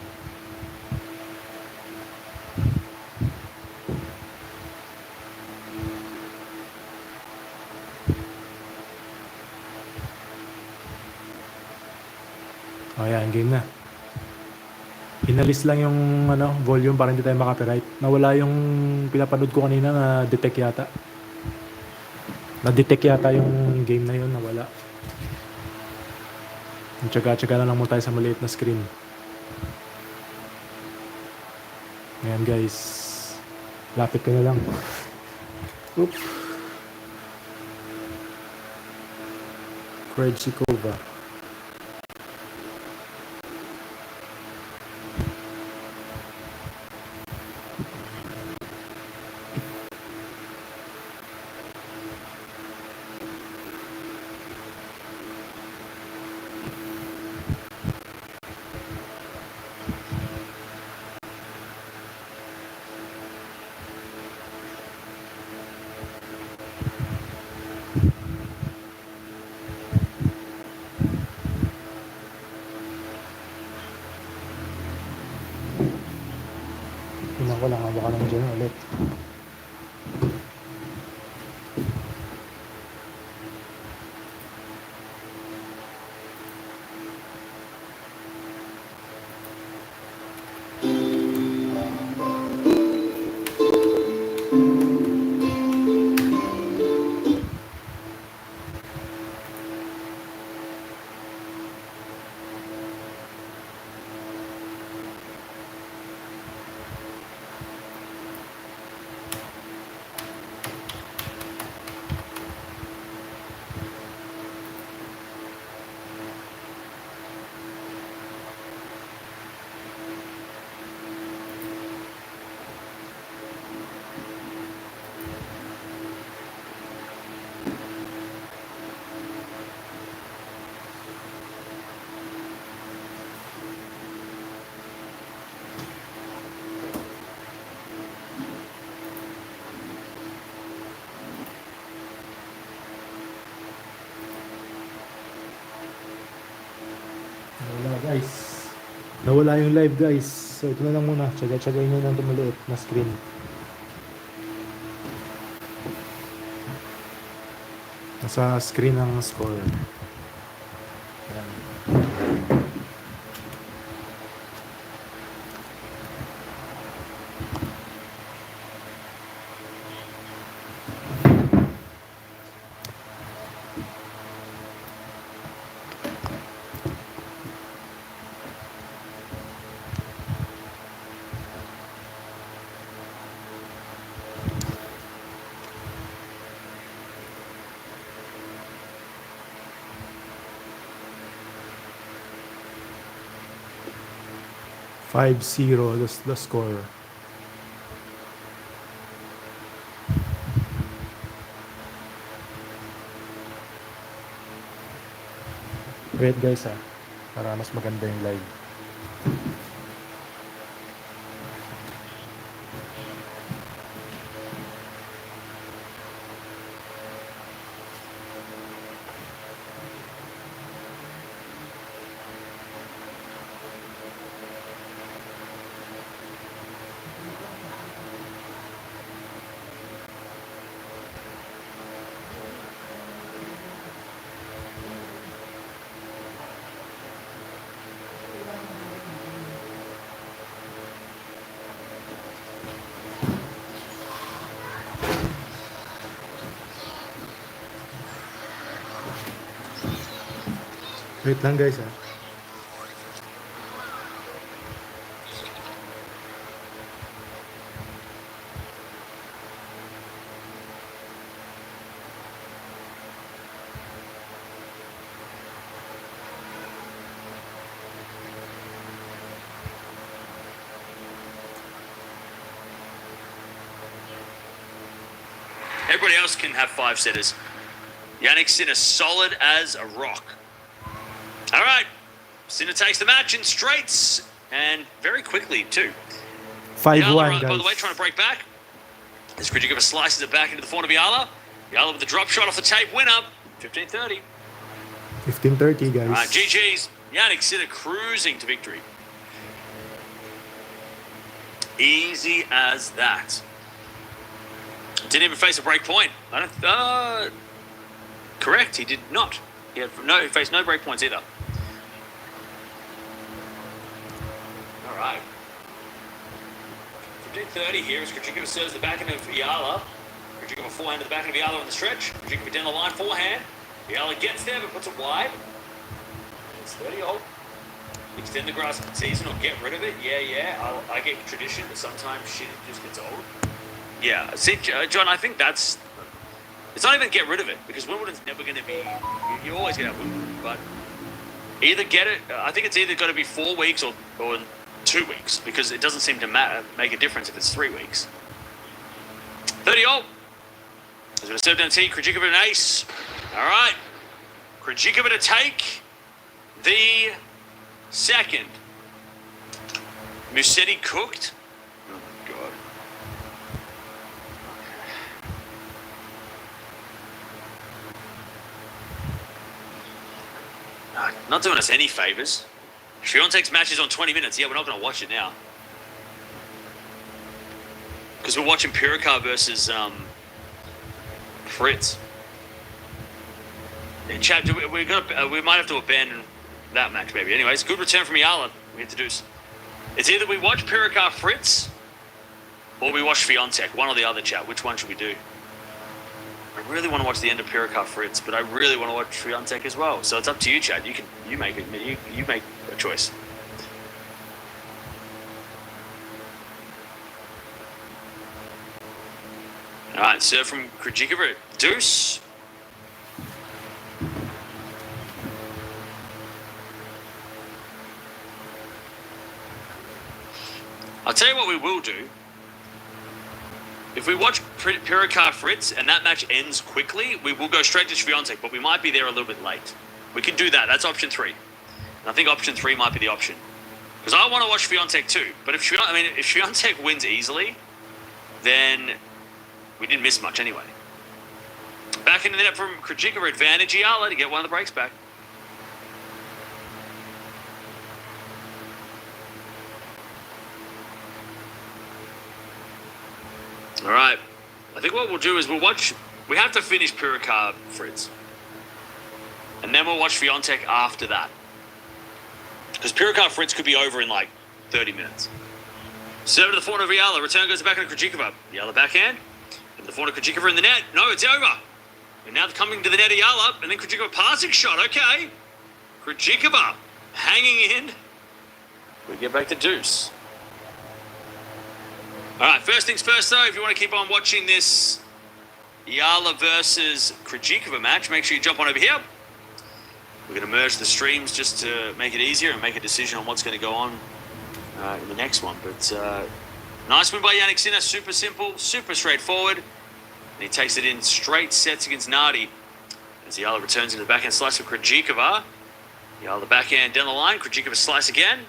[SPEAKER 4] Ayan, game na. Inalis lang yung volume para hindi tayo makapiright. Nawala yung pinapanood ko kanina na detect yata. Na-detect yata yung game na yun, nawala. Tsaga-tsaga na lang muna tayo sa maliit na screen. Ayan guys. Lapit ko na lang. Oops. Krejčíková. Tingnan ko lang, baka naman dyan ulit. Nawala guys. Nawala yung live guys. So ito na lang muna. Tsaga-tsagayin nyo lang ito maliit na screen. Nasa screen ang score. Ayan. Five 0 the score. Wait guys para mas maganda yung live. Wait lang guys
[SPEAKER 13] Everybody else can have 5-setters. Yannick Sinner solid as a rock. All right, Sinner takes the match in straights and very quickly too.
[SPEAKER 4] 5-1
[SPEAKER 13] by the way,
[SPEAKER 4] guys.
[SPEAKER 13] trying to break back. As Krejčíková slices it back into the form of eala. Eala with the drop shot off the tape winner. 15-30.
[SPEAKER 4] 15-30 guys.
[SPEAKER 13] All right, GG's. Yannick Sinner cruising to victory. Easy as that. Didn't even face a break point. I don't. Correct, he did not. He faced no break points either. All right. 15-30 here as Krejčíková serves the backhand of eala. Krejčíková forehand to the backhand of eala on the stretch. Krejčíková down the line forehand. Eala gets there but puts it wide. It's 30-old. Extend the grass season or get rid of it. Yeah. I get tradition, but sometimes shit just gets old. Yeah, see, John, I think that's... It's not even get rid of it, because Wimbledon's never going to be... You always get out Wimbledon, but either get it... I think it's either got to be 4 weeks or 2 weeks, because it doesn't seem to make a difference if it's 3 weeks. 30-all. He's going to serve down T. Krejčíková an ace. All right. Krejčíková to take the second. Musetti cooked. Oh, my God. Not doing us any favours. Swiatek's match is on 20 minutes. Yeah, we're not going to watch it now. Because we're watching Pirikar versus Fritz. And chat, we might have to abandon that match, maybe. Anyways, good return from eala. We have to do. It's either we watch Pirikar Fritz or we watch Swiatek. One or the other, chat. Which one should we do? I really want to watch the end of Pirikar Fritz, but I really want to watch Swiatek as well. So it's up to you, Chad. You make it. You make a choice. All right, serve from Krejčíková. Deuce. I'll tell you what we will do. If we watch Pirikar Fritz and that match ends quickly, we will go straight to Swiatek, but we might be there a little bit late. We can do that. That's option 3. And I think option 3 might be the option. Because I want to watch Swiatek too. But if Swiatek wins easily, then we didn't miss much anyway. Back into the net from Krejčíková, advantage eala to get one of the breaks back. All right. I think what we'll do is we'll watch. We have to finish Pirikar, Fritz. And then we'll watch Fiontek after that. Because Pirikar Fritz could be over in like 30 minutes. Serve to the forehand of Eala. Return goes back into Krejčíková. Eala backhand. And the forehand of Krejčíková in the net. No, it's over. And now they're coming to the net, Eala. And then Krejčíková passing shot. Okay. Krejčíková hanging in. We get back to deuce. All right, first things first, though, if you want to keep on watching this Eala versus Krejčíková match, make sure you jump on over here. We're going to merge the streams just to make it easier and make a decision on what's going to go on in the next one. But nice win by Alexandra, super simple, super straightforward. And he takes it in straight sets against Nardi. As Eala returns into the backhand slice of Krejčíková. Eala the backhand down the line, Krejčíková slice again.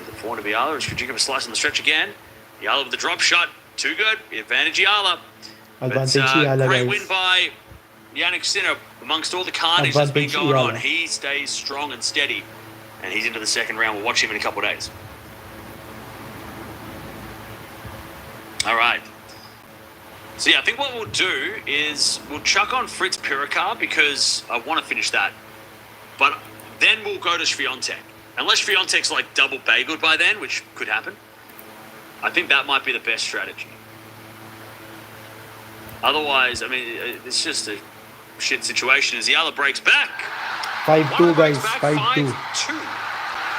[SPEAKER 13] The forehand of Eala as Krejčíková slice on the stretch again. Eala with the drop shot, too good. Advantage Eala.
[SPEAKER 4] Advantage Eala,
[SPEAKER 13] great
[SPEAKER 4] guys.
[SPEAKER 13] win by Yannick Sinner. Amongst all the carnage that's been going on, he stays strong and steady. And he's into the second round. We'll watch him in a couple of days. All right. So yeah, I think what we'll do is we'll chuck on Fritz Pirikar because I want to finish that. But then we'll go to Swiatek. Unless Swiatek's like double bageled by then, which could happen. I think that might be the best strategy. Otherwise, I mean, it's just a shit situation as Eala breaks back.
[SPEAKER 4] 5-2, guys. 5-2.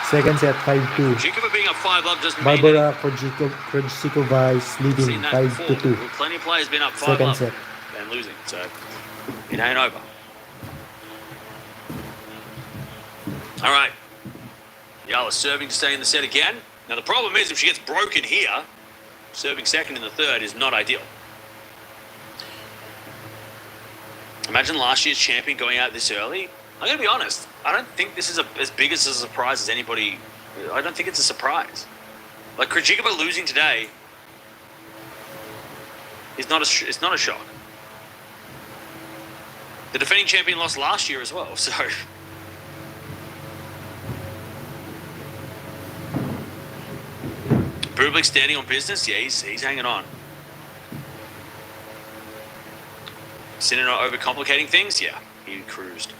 [SPEAKER 4] Second set, 5-2.
[SPEAKER 13] Krejčíková being up 5-love doesn't mean
[SPEAKER 4] Barbora Krejčíková is leading 5-2.
[SPEAKER 13] Well, plenty of players been up 5-love
[SPEAKER 4] Second set.
[SPEAKER 13] and losing, so it ain't over. All right. Eala serving to stay in the set again. Now the problem is if she gets broken here, serving second in the third is not ideal. Imagine last year's champion going out this early. I'm going to be honest. I don't think this is as big as a surprise as anybody. I don't think it's a surprise. Like Krejčíková losing today is not a shock. The defending champion lost last year as well, so. Bublik standing on business. Yeah, he's hanging on. Sinner not overcomplicating things? Yeah, he cruised.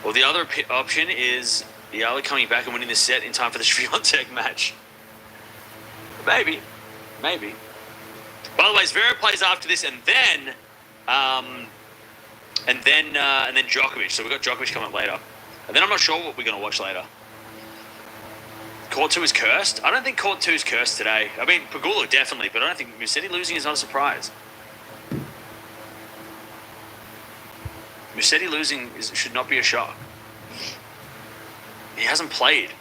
[SPEAKER 13] Well, the other option is Eala coming back and winning this set in time for the Swiatek match. Maybe. By the way, Zverev plays after this, and then Djokovic. So we've got Djokovic coming up later, and then I'm not sure what we're going to watch later. Court 2 is cursed. I don't think Court 2 is cursed today. I mean, Pegula definitely, but I don't think Musetti losing is not a surprise. Musetti losing should not be a shock. He hasn't played.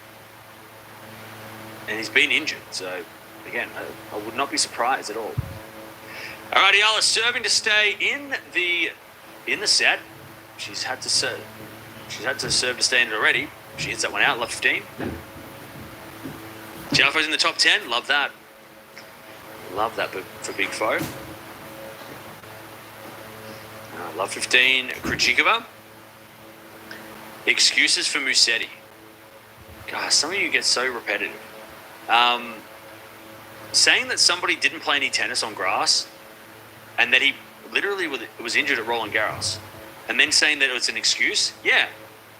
[SPEAKER 13] And he's been injured. So, again, I would not be surprised at all. All right, Eala serving to stay in the set. She's had to serve to stay in it already. She hits that one out, left 15. Tiafoe's in the top 10. Love that. Love that for Big Foe. Love 15, Krejčíková. Excuses for Musetti. God, some of you get so repetitive. Saying that somebody didn't play any tennis on grass and that he literally was injured at Roland Garros and then saying that it was an excuse, yeah.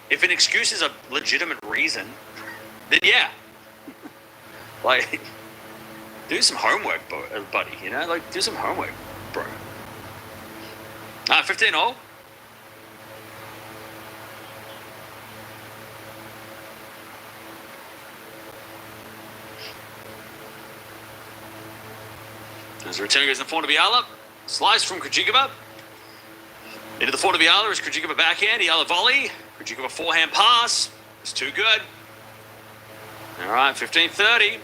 [SPEAKER 13] If an excuse is a legitimate reason, then yeah. Like, do some homework, buddy, you know? Like, do some homework, bro. 15 all. As the return goes in the forehand of Eala. Slice from Krejčíková. Into the forehand of Eala is Krejčíková backhand. Eala volley. Krejčíková forehand pass. It's too good. All right, 15-30.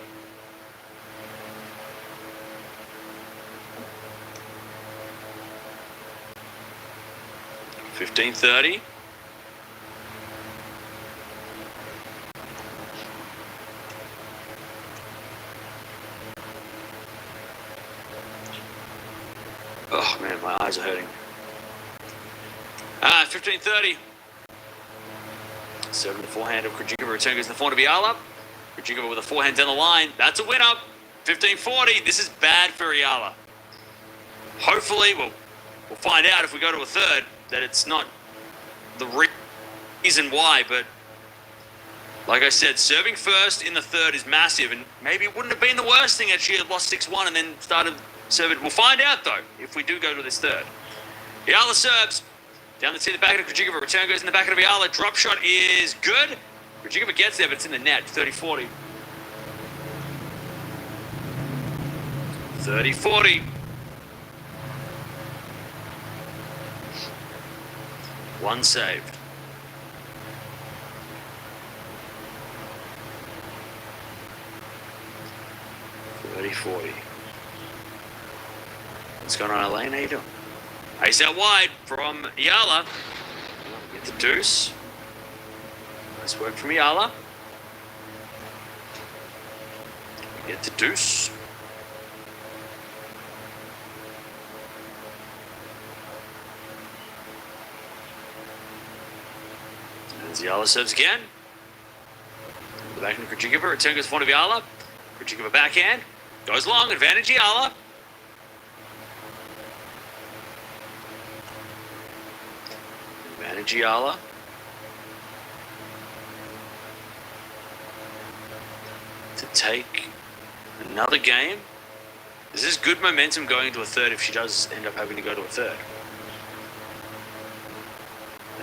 [SPEAKER 13] $15.30. Oh man, my eyes are hurting. 15:30. Serving the forehand of Krejčíková. Return goes to the forehand of Eala. Krejčíková with a forehand down the line. That's a win up. 15-40. This is bad for Eala. Hopefully, we'll find out if we go to a third that it's not the reason why. But like I said, serving first in the third is massive, and maybe it wouldn't have been the worst thing that she had lost 6-1 and then started serving. We'll find out though if we do go to this third. Eala serves down the back of Krejčíková. Return goes in the back of Eala. Drop shot is good. Krejčíková gets there, but it's in the net. 30-40. 30-40. One saved. $30-40. What's going on, Elaine? How you doing? Ace out wide from Eala. Get the deuce. Nice work from Eala. Get the deuce. As Eala serves again. The back into Krejčíková. Return goes in front of Eala. Krejčíková backhand. Goes long. Advantage Eala. Advantage Eala. To take another game. This is good momentum going into a third if she does end up having to go to a third.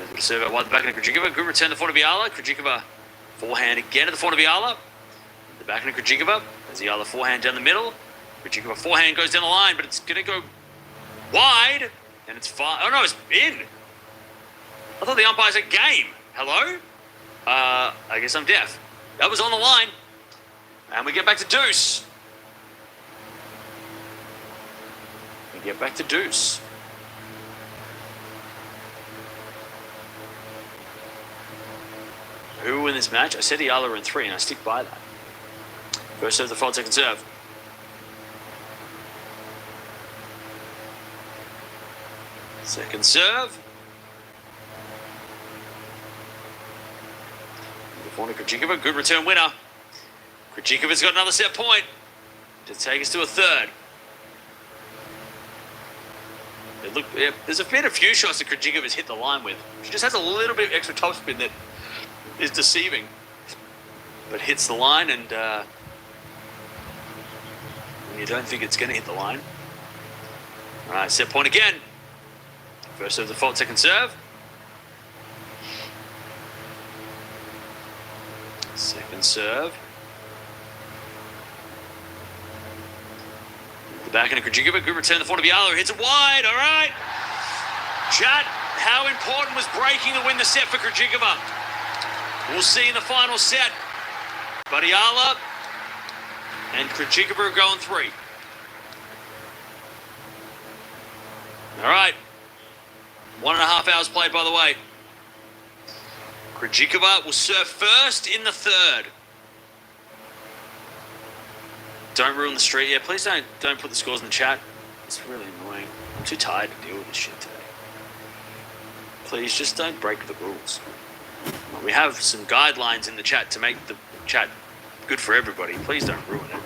[SPEAKER 13] Able to serve out wide the back into Krejčíková. Good return to the front of Eala. Krejčíková forehand again at the front of Eala. The back into Krejčíková. As Eala forehand down the middle. Krejčíková forehand goes down the line, but it's going to go wide. And it's far. Oh no, it's in. I thought the umpire said game. Hello? I guess I'm deaf. That was on the line. And we get back to deuce. We get back to deuce. Who will win this match? I said Eala in 3, and I stick by that. First serve, the fault, second serve. Second serve. Corner Krejčíková, good return winner. Krejčíková's got another set point to take us to a third. There's been a few shots that Krejčíková's hit the line with. She just has a little bit of extra topspin that is deceiving, but hits the line, and when you don't think it's going to hit the line. All right, set point again. First serve, the fault, second serve. Second serve. The back into Krejčíková, good return to the front of Eala, hits it wide, all right. Chat, how important was breaking to win the set for Krejčíková? We'll see in the final set. But Eala and Krejčíková are going 3. All right. 1.5 hours played, by the way. Krejčíková will serve first in the third. Don't ruin the streak. Yeah, please don't put the scores in the chat. It's really annoying. I'm too tired to deal with this shit today. Please just don't break the rules. We have some guidelines in the chat to make the chat good for everybody. Please don't ruin it.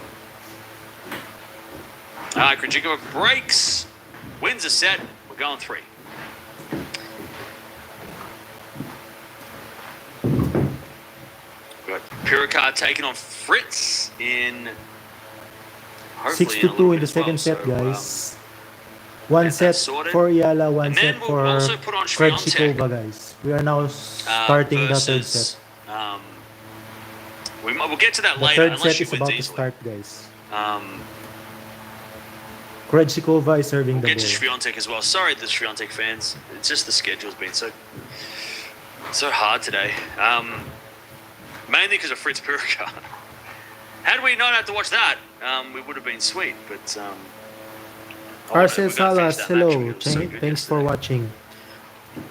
[SPEAKER 13] All right, Krejčíková breaks, wins a set. We're going 3. We've got Pirikar taking on Fritz in
[SPEAKER 4] 6-2 in the second set, guys. One set for Eala, one set for Krejčíková, guys. We are now starting the third set.
[SPEAKER 13] We'll get to that
[SPEAKER 4] The
[SPEAKER 13] later.
[SPEAKER 4] third set is about to start, guys. Krejčíková is serving the
[SPEAKER 13] We'll get to
[SPEAKER 4] ball.
[SPEAKER 13] Swiatek as well. Sorry, the Swiatek fans. It's just the schedule's been so hard today. Mainly because of Fritz Pirikar. Had we not had to watch that, we would have been sweet. But
[SPEAKER 4] Arcel Salas, hello. Thanks for watching.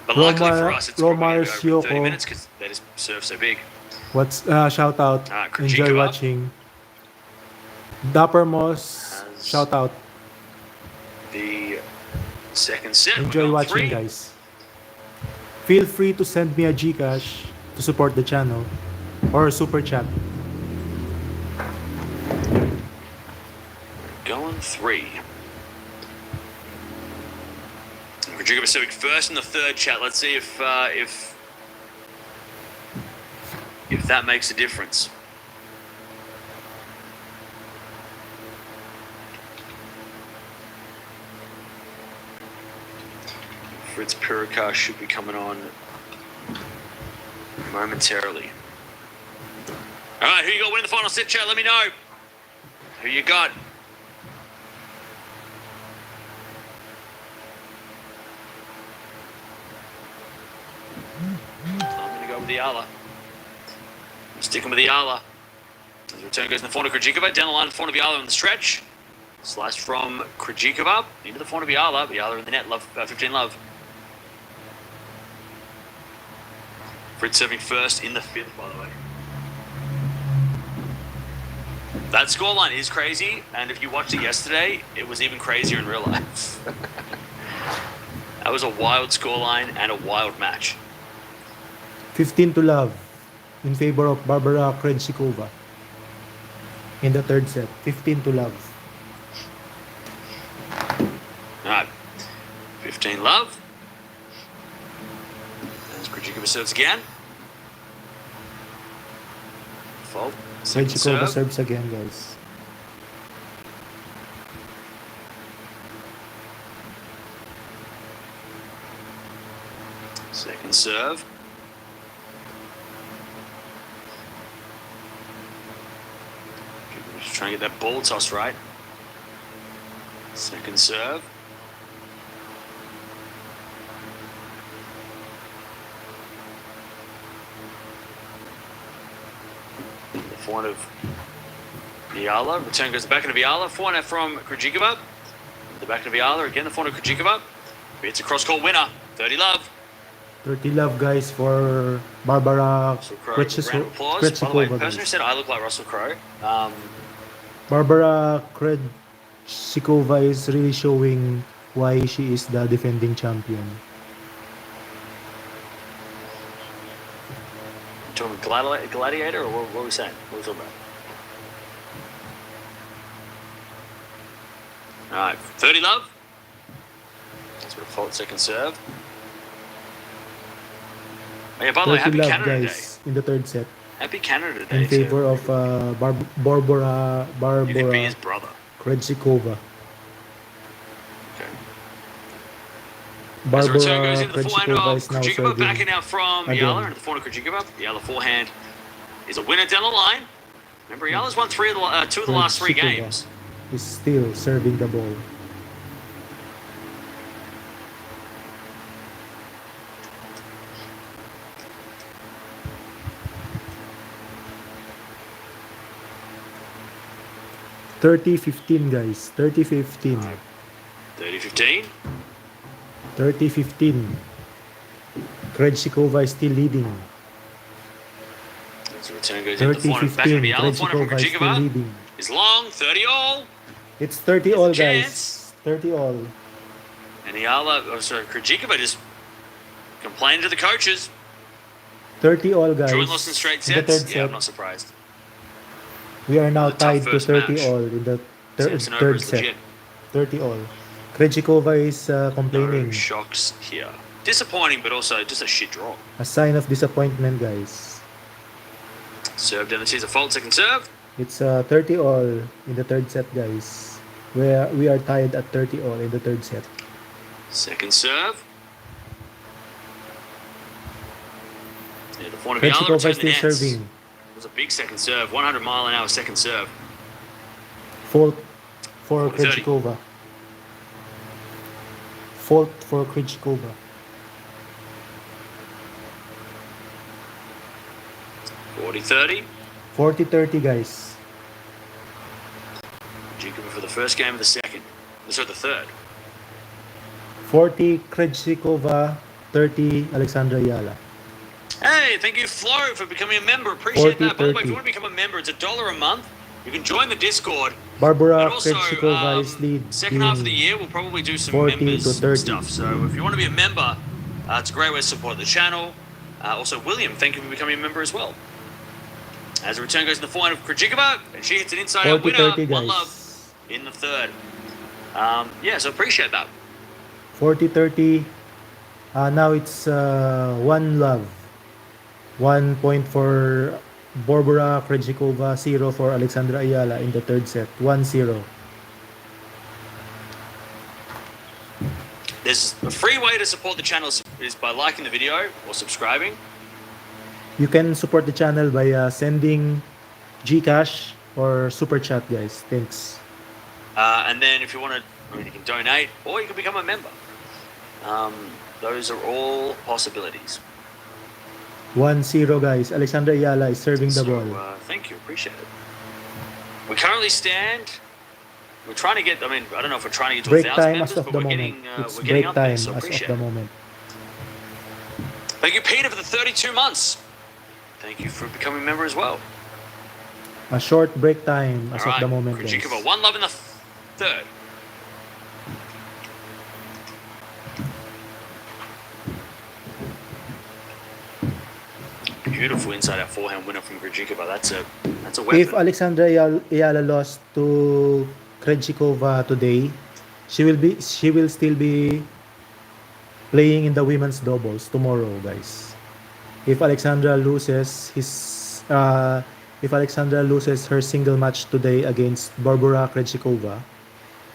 [SPEAKER 13] But luckily for us, it's probably
[SPEAKER 4] Romar
[SPEAKER 13] going to go over 30
[SPEAKER 4] Syoko.
[SPEAKER 13] minutes because they just serve so big.
[SPEAKER 4] What's shout out? Enjoy
[SPEAKER 13] Krejčíková
[SPEAKER 4] watching. Dapper Moss, shout out.
[SPEAKER 13] The second set.
[SPEAKER 4] Enjoy watching, guys. Feel free to send me a Gcash to support the channel or a super chat.
[SPEAKER 13] 1-3. Krejčíková serving first in the third, chat. Let's see if that makes a difference. Fritz Pirikar should be coming on momentarily. All right, who you got winning the final set, chat? Let me know. Who you got? I'm going to go with eala. I'm sticking with eala. As the return goes in the forehand of Krejčíková. Down the line, the forehand of eala on the stretch. Slice from Krejčíková into the forehand of eala. Eala in the net, 15 love. Fritz serving first in the fifth, by the way. That scoreline is crazy, and if you watched it yesterday, it was even crazier in real life. That was a wild scoreline and a wild match.
[SPEAKER 4] 15-love in favor of Barbora Krejčíková in the third set. 15-love.
[SPEAKER 13] All right, 15 love. As Krejčíková serves again. Fault.
[SPEAKER 4] Krejčíková serves again, guys.
[SPEAKER 13] Second serve. Just trying to get that ball toss right. Second serve. Forehand of eala. Return goes the backhand of eala. Forehand from Krejčíková. The backhand of eala. Again, the forehand of Krejčíková. It's a cross-court winner. 30 love.
[SPEAKER 4] 30 love, guys, for Barbora
[SPEAKER 13] Krejčíková. By the way, the person who said I look like Russell Crowe.
[SPEAKER 4] Barbora Krejčíková is really showing why she is the defending champion.
[SPEAKER 13] Talking gladiator, or what are we saying? What are we talking about? All right, 30 love. That's what a fault second serve. Oh, yeah, by the way, happy
[SPEAKER 4] love,
[SPEAKER 13] Canada
[SPEAKER 4] guys, in the third set.
[SPEAKER 13] Happy Canada Day.
[SPEAKER 4] In favor of Barbora
[SPEAKER 13] You could be his brother.
[SPEAKER 4] Krejčíková.
[SPEAKER 13] As the return goes
[SPEAKER 4] Barbora
[SPEAKER 13] into the forehand
[SPEAKER 4] Krejčíková
[SPEAKER 13] of
[SPEAKER 4] is now
[SPEAKER 13] Krejčíková, backing
[SPEAKER 4] serving
[SPEAKER 13] out from
[SPEAKER 4] again.
[SPEAKER 13] eala, and the forehand of Krejčíková. Eala forehand is a winner down the line. Remember, Eala's won two of the last three
[SPEAKER 4] Krejčíková
[SPEAKER 13] games.
[SPEAKER 4] is still serving the ball. (30-15), guys. 30-15.
[SPEAKER 13] 30-15.
[SPEAKER 4] 30-15. Krejčíková is still leading.
[SPEAKER 13] As the return goes into the forehand, backhand of
[SPEAKER 4] 30-15.
[SPEAKER 13] Eala, forehand from
[SPEAKER 4] Krejčíková is still
[SPEAKER 13] Krejčíková
[SPEAKER 4] leading.
[SPEAKER 13] is long, 30 all.
[SPEAKER 4] It's 30 all,
[SPEAKER 13] There's a chance.
[SPEAKER 4] guys. 30 all.
[SPEAKER 13] And Krejčíková just complained to the coaches.
[SPEAKER 4] 30 all, guys.
[SPEAKER 13] Drew and lost in straight
[SPEAKER 4] In the
[SPEAKER 13] sets.
[SPEAKER 4] third
[SPEAKER 13] Yeah, I'm
[SPEAKER 4] set.
[SPEAKER 13] not surprised.
[SPEAKER 4] We are now
[SPEAKER 13] A tough
[SPEAKER 4] tied to
[SPEAKER 13] first
[SPEAKER 4] 30
[SPEAKER 13] match.
[SPEAKER 4] all in the
[SPEAKER 13] Samson over
[SPEAKER 4] third
[SPEAKER 13] is
[SPEAKER 4] set.
[SPEAKER 13] legit.
[SPEAKER 4] 30 all. Krejčíková is
[SPEAKER 13] No
[SPEAKER 4] complaining.
[SPEAKER 13] shocks here. Disappointing, but also just a shit draw.
[SPEAKER 4] A sign of disappointment, guys.
[SPEAKER 13] Serve down the tees, a fault, second serve.
[SPEAKER 4] It's 30 all in the third set, guys. We are tied at 30 all in the third set.
[SPEAKER 13] Second serve. Yeah, the forehand of Eala
[SPEAKER 4] Krejčíková
[SPEAKER 13] returned
[SPEAKER 4] is
[SPEAKER 13] the
[SPEAKER 4] still
[SPEAKER 13] nets.
[SPEAKER 4] serving.
[SPEAKER 13] It was a big second serve, 100-mile-an-hour second serve.
[SPEAKER 4] Fault for
[SPEAKER 13] 40-30.
[SPEAKER 4] Krejčíková. Fault for Krejčíková.
[SPEAKER 13] 40-30.
[SPEAKER 4] 40-30, guys.
[SPEAKER 13] Krejčíková for the first game of the second. Sorry, the third.
[SPEAKER 4] 40 Krejčíková, 30 Alexandra Eala.
[SPEAKER 13] Hey, thank you, Flo, for becoming a member. Appreciate that. By the way, if
[SPEAKER 4] 40-30.
[SPEAKER 13] you want to become a member, it's $1 a month. You can join the Discord.
[SPEAKER 4] Barbora
[SPEAKER 13] And also,
[SPEAKER 4] Krejčíková is leading
[SPEAKER 13] second half of the year, we'll probably do some
[SPEAKER 4] 40
[SPEAKER 13] members
[SPEAKER 4] to 30.
[SPEAKER 13] stuff. So if you want to be a member, it's a great way to support the channel. Also, William, thank you for becoming a member as well. As the return goes in the forehand of Krejčíková, and she hits an inside-out winner.
[SPEAKER 4] 40-30,
[SPEAKER 13] 1
[SPEAKER 4] guys.
[SPEAKER 13] love. in the third. Yeah, so appreciate that.
[SPEAKER 4] 40-30. Now it's 1 love. 1 point for Barbora Krejčíková, 0 for Alexandra Eala in the third set. 1-0.
[SPEAKER 13] There's a free way to support the channel is by liking the video or subscribing.
[SPEAKER 4] You can support the channel by sending Gcash or Super Chat, guys. Thanks.
[SPEAKER 13] And then if you want to, you can donate or you can become a member. Those are all possibilities.
[SPEAKER 4] 1-0, guys. Alexandra Eala is serving the ball.
[SPEAKER 13] Thank you, appreciate it. We currently stand. We're trying to get. I don't know if we're trying to get to
[SPEAKER 4] Break
[SPEAKER 13] 1,000
[SPEAKER 4] time
[SPEAKER 13] members,
[SPEAKER 4] as of
[SPEAKER 13] but
[SPEAKER 4] the
[SPEAKER 13] we're
[SPEAKER 4] moment.
[SPEAKER 13] getting.
[SPEAKER 4] It's
[SPEAKER 13] We're getting
[SPEAKER 4] break
[SPEAKER 13] up there,
[SPEAKER 4] time
[SPEAKER 13] so
[SPEAKER 4] as of
[SPEAKER 13] appreciate
[SPEAKER 4] the
[SPEAKER 13] it.
[SPEAKER 4] moment.
[SPEAKER 13] Thank you, Peter, for the 32 months. Thank you for becoming a member as well.
[SPEAKER 4] A short break time as
[SPEAKER 13] All
[SPEAKER 4] of the
[SPEAKER 13] right,
[SPEAKER 4] moment, guys.
[SPEAKER 13] Krejčíková, 1 love in the third. Beautiful inside out forehand winner from Krejčíková. That's a weapon.
[SPEAKER 4] If Alexandra Eala lost to Krejčíková today, she will still be playing in the women's doubles tomorrow, guys. If Alexandra loses her single match today against Barbora Krejčíková,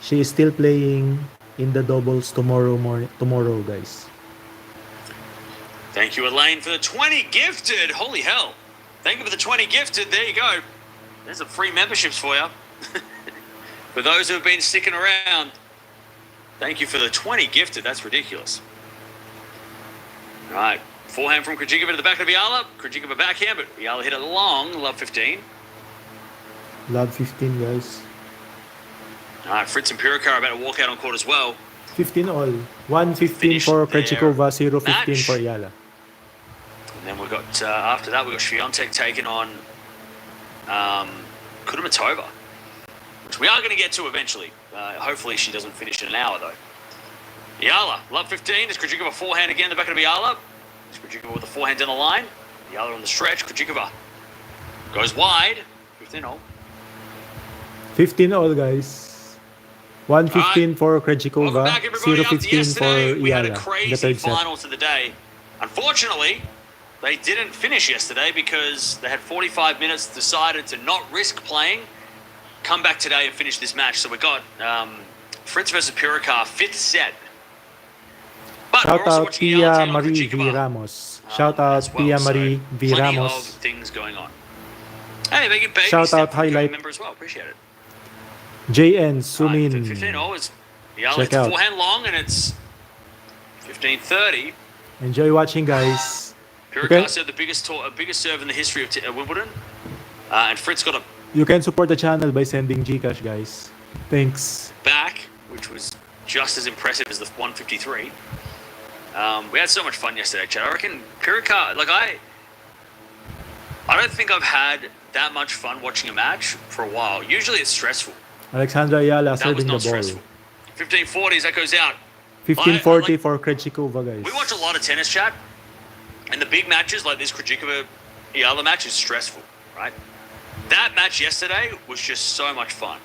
[SPEAKER 4] she is still playing in the doubles tomorrow, guys.
[SPEAKER 13] Thank you, Elaine, for the 20 gifted. Holy hell. Thank you for the 20 gifted. There you go. There's some free memberships for you. For those who have been sticking around, thank you for the 20 gifted. That's ridiculous. All right. Forehand from Krejčíková to the back of Eala. Krejčíková backhand, but Eala hit it long. Love 15.
[SPEAKER 4] Love 15, guys.
[SPEAKER 13] All right. Fritz and Pirikar are about to walk out on court as well.
[SPEAKER 4] 15 all. 1-15 for Krejčíková, 0-15 for Eala.
[SPEAKER 13] And then we've got, after that, we've got Swiatek taking on Kudermetova, which we are going to get to eventually. Hopefully she doesn't finish in an hour, though. Eala, love 15. Is Krejčíková forehand again, the back of Eala. Is Krejčíková with the forehand down the line. Eala on the stretch. Krejčíková goes wide. 15 all.
[SPEAKER 4] 15 all, guys. 1-15 for Krejčíková, 0-15 for
[SPEAKER 13] We had a
[SPEAKER 4] Eala. The
[SPEAKER 13] crazy
[SPEAKER 4] third set.
[SPEAKER 13] final to the day. Unfortunately, they didn't finish yesterday because they had 45 minutes, decided to not risk playing, come back today and finish this match. So we got Fritz versus Pirikar, 5th set. But we're
[SPEAKER 4] Shout
[SPEAKER 13] also
[SPEAKER 4] out
[SPEAKER 13] watching
[SPEAKER 4] Pia
[SPEAKER 13] Eala take on
[SPEAKER 4] Marie V.
[SPEAKER 13] Krejčíková,
[SPEAKER 4] Ramos. Shout out
[SPEAKER 13] as well.
[SPEAKER 4] Pia
[SPEAKER 13] So
[SPEAKER 4] Marie V.
[SPEAKER 13] plenty
[SPEAKER 4] Ramos.
[SPEAKER 13] of things going on. Hey, make it baby
[SPEAKER 4] Shout
[SPEAKER 13] step
[SPEAKER 4] out
[SPEAKER 13] for becoming a
[SPEAKER 4] highlight.
[SPEAKER 13] member as well. Appreciate it.
[SPEAKER 4] JN
[SPEAKER 13] All right,
[SPEAKER 4] Sumin.
[SPEAKER 13] 15 all is Eala
[SPEAKER 4] Check
[SPEAKER 13] hits the
[SPEAKER 4] out.
[SPEAKER 13] forehand long and it's 15-30.
[SPEAKER 4] Enjoy watching, guys.
[SPEAKER 13] Pirikar said the biggest serve in the history of Wimbledon. And Fritz got a
[SPEAKER 4] You can support the channel by sending Gcash, guys. Thanks.
[SPEAKER 13] back, which was just as impressive as the 153. We had so much fun yesterday, Chad. I reckon Pirikar, I don't think I've had that much fun watching a match for a while. Usually it's stressful.
[SPEAKER 4] Alexandra Eala
[SPEAKER 13] That was
[SPEAKER 4] serving the
[SPEAKER 13] not
[SPEAKER 4] ball.
[SPEAKER 13] stressful. 1540s, that goes out.
[SPEAKER 4] 15-40 for Krejčíková, guys.
[SPEAKER 13] We watch a lot of tennis, chat, and the big matches like this Krejčíková Eala match is stressful, right? That match yesterday was just so much fun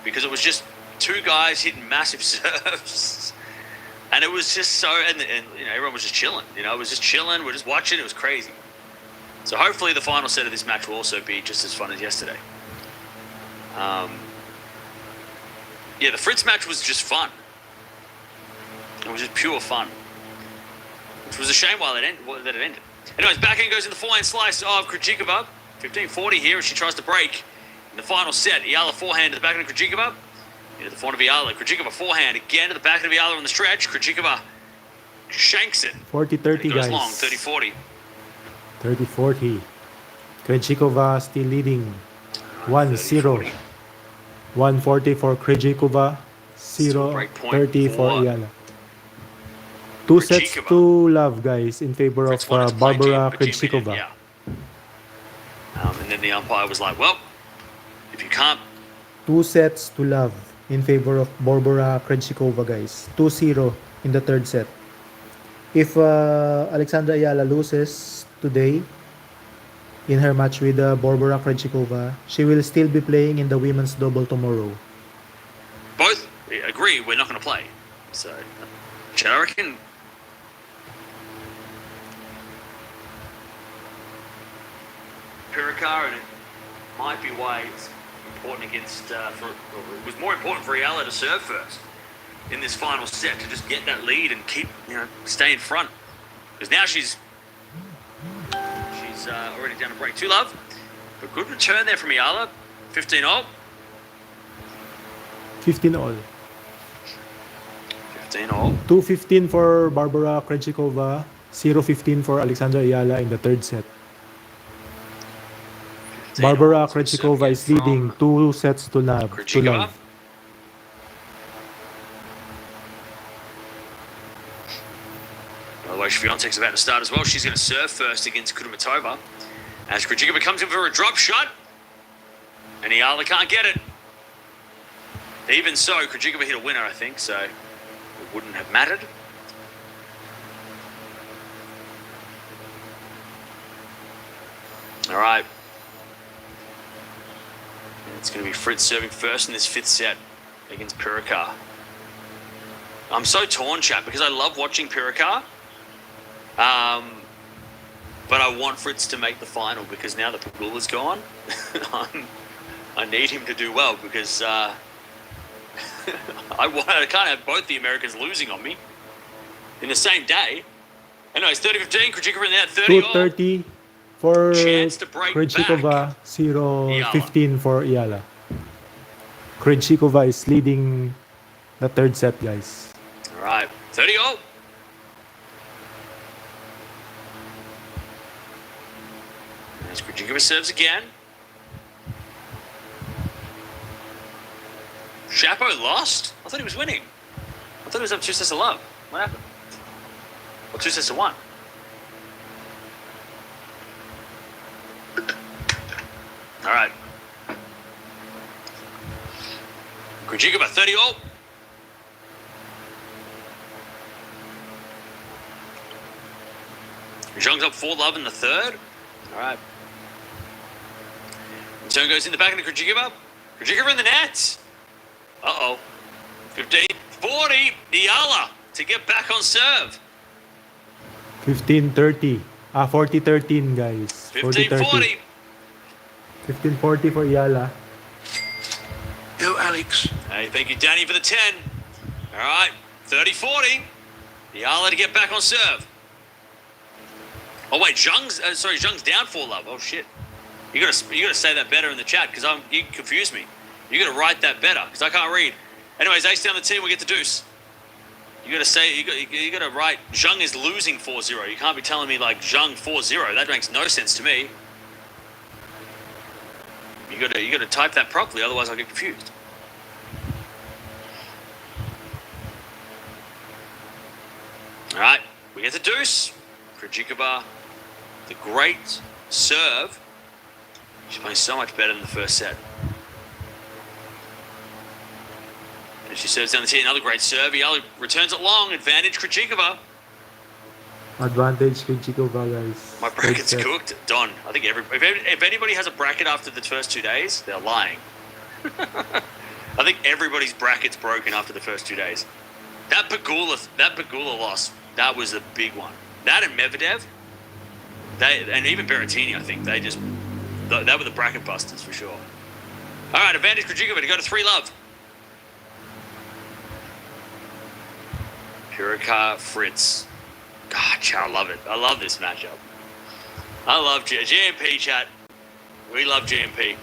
[SPEAKER 13] because it was just two guys hitting massive serves, and it was just so, and everyone was just chilling. It was just chilling. We're just watching. It was crazy. So hopefully the final set of this match will also be just as fun as yesterday. Yeah, the Fritz match was just fun. It was just pure fun. Which was a shame that it ended. Anyways, backhand goes in the forehand slice of Krejčíková. 15-40 here as she tries to break in the final set. Eala forehand to the backhand of Krejčíková. Into the front of Eala. Krejčíková forehand again to the backhand of Eala on the stretch. Krejčíková shanks it.
[SPEAKER 4] 40-30,
[SPEAKER 13] It goes
[SPEAKER 4] guys.
[SPEAKER 13] long, 30-40.
[SPEAKER 4] 30-40. Krejčíková still leading. 1-0. 140 for Krejčíková. 0-30 for Eala. 2 sets
[SPEAKER 13] Krejčíková.
[SPEAKER 4] to love, guys, in favor of Barbora Krejčíková.
[SPEAKER 13] Yeah. And then the umpire was like, well, if you can't...
[SPEAKER 4] 2 sets to love in favor of Barbora Krejčíková, guys. 2-0 in the third set. If Alexandra Eala loses today in her match with Barbora Krejčíková, she will still be playing in the women's double tomorrow.
[SPEAKER 13] 3, we're not going to play. So, I reckon. Pirikar, and it might be why it's important against. It was more important for eala to serve first in this final set to just get that lead and keep, stay in front. Because now she's already down to break 2 love. But good return there from eala. 15-all.
[SPEAKER 4] 15-all.
[SPEAKER 13] 15-all.
[SPEAKER 4] 2-15 for Barbora Krejčíková. 0-15 for Alexandra Eala in the third set. Barbora Krejčíková is leading 2 sets to love.
[SPEAKER 13] Otherwise, Swiatek's about to start as well. She's going to serve first against Kudermetova. As Krejčíková comes in for a drop shot. And eala can't get it. Even so, Krejčíková hit a winner, I think, so it wouldn't have mattered. All right. It's going to be Fritz serving first in this 5th set against Pirikar. I'm so torn, chat, because I love watching Pirikar. But I want Fritz to make the final because now that Pegula's gone, I need him to do well because I can't have both the Americans losing on me in the same day. Anyways, 30-15, Krejčíková in that 30-all.
[SPEAKER 4] 2-30 for
[SPEAKER 13] Chance to break
[SPEAKER 4] Krejčíková, 0-15 for eala. Krejčíková is leading the third set, guys.
[SPEAKER 13] All right, 30-all. As Krejčíková serves again. Chapo lost? I thought he was winning. I thought he was up 2 sets to love. What happened? Or 2 sets to 1. All right. Krejčíková 30-all. Zhang's up 4 love in the third. All right. Return goes in the back into Krejčíková. Krejčíková in the net. Uh-oh. 15-40. eala to get back on serve.
[SPEAKER 4] 15-30. 40-13, guys.
[SPEAKER 13] 15-40.
[SPEAKER 4] 15-40 for eala.
[SPEAKER 10] Go, Alex.
[SPEAKER 13] Hey, thank you, Danny, for the 10. All right. 30-40. eala to get back on serve. Oh, wait. Zhang's down 4 love. Oh, shit. You gotta say that better in the chat because you confused me. You gotta write that better because I can't read. Anyways, ace down the 10, we get the deuce. You gotta write Zhang is losing 4-0. You can't be telling me like Zhang 4-0. That makes no sense to me. You gotta type that properly, otherwise I'll get confused. All right, we get the deuce. Krejčíková, the great serve. She's playing so much better than the first set. And she serves down the tee, another great serve. eala returns it long, advantage Krejčíková.
[SPEAKER 4] Advantage Krejčíková, guys.
[SPEAKER 13] My bracket's cooked. Don, I think if anybody has a bracket after the first 2 days, they're lying. I think everybody's bracket's broken after the first 2 days. That Pegula loss, that was a big one. That and Medvedev, and even Berrettini, I think, they were the bracket busters for sure. All right, advantage Krejčíková to go to 3 love. Pirikar, Fritz. God, I love it. I love this matchup. I love GMP, chat. We love GMP.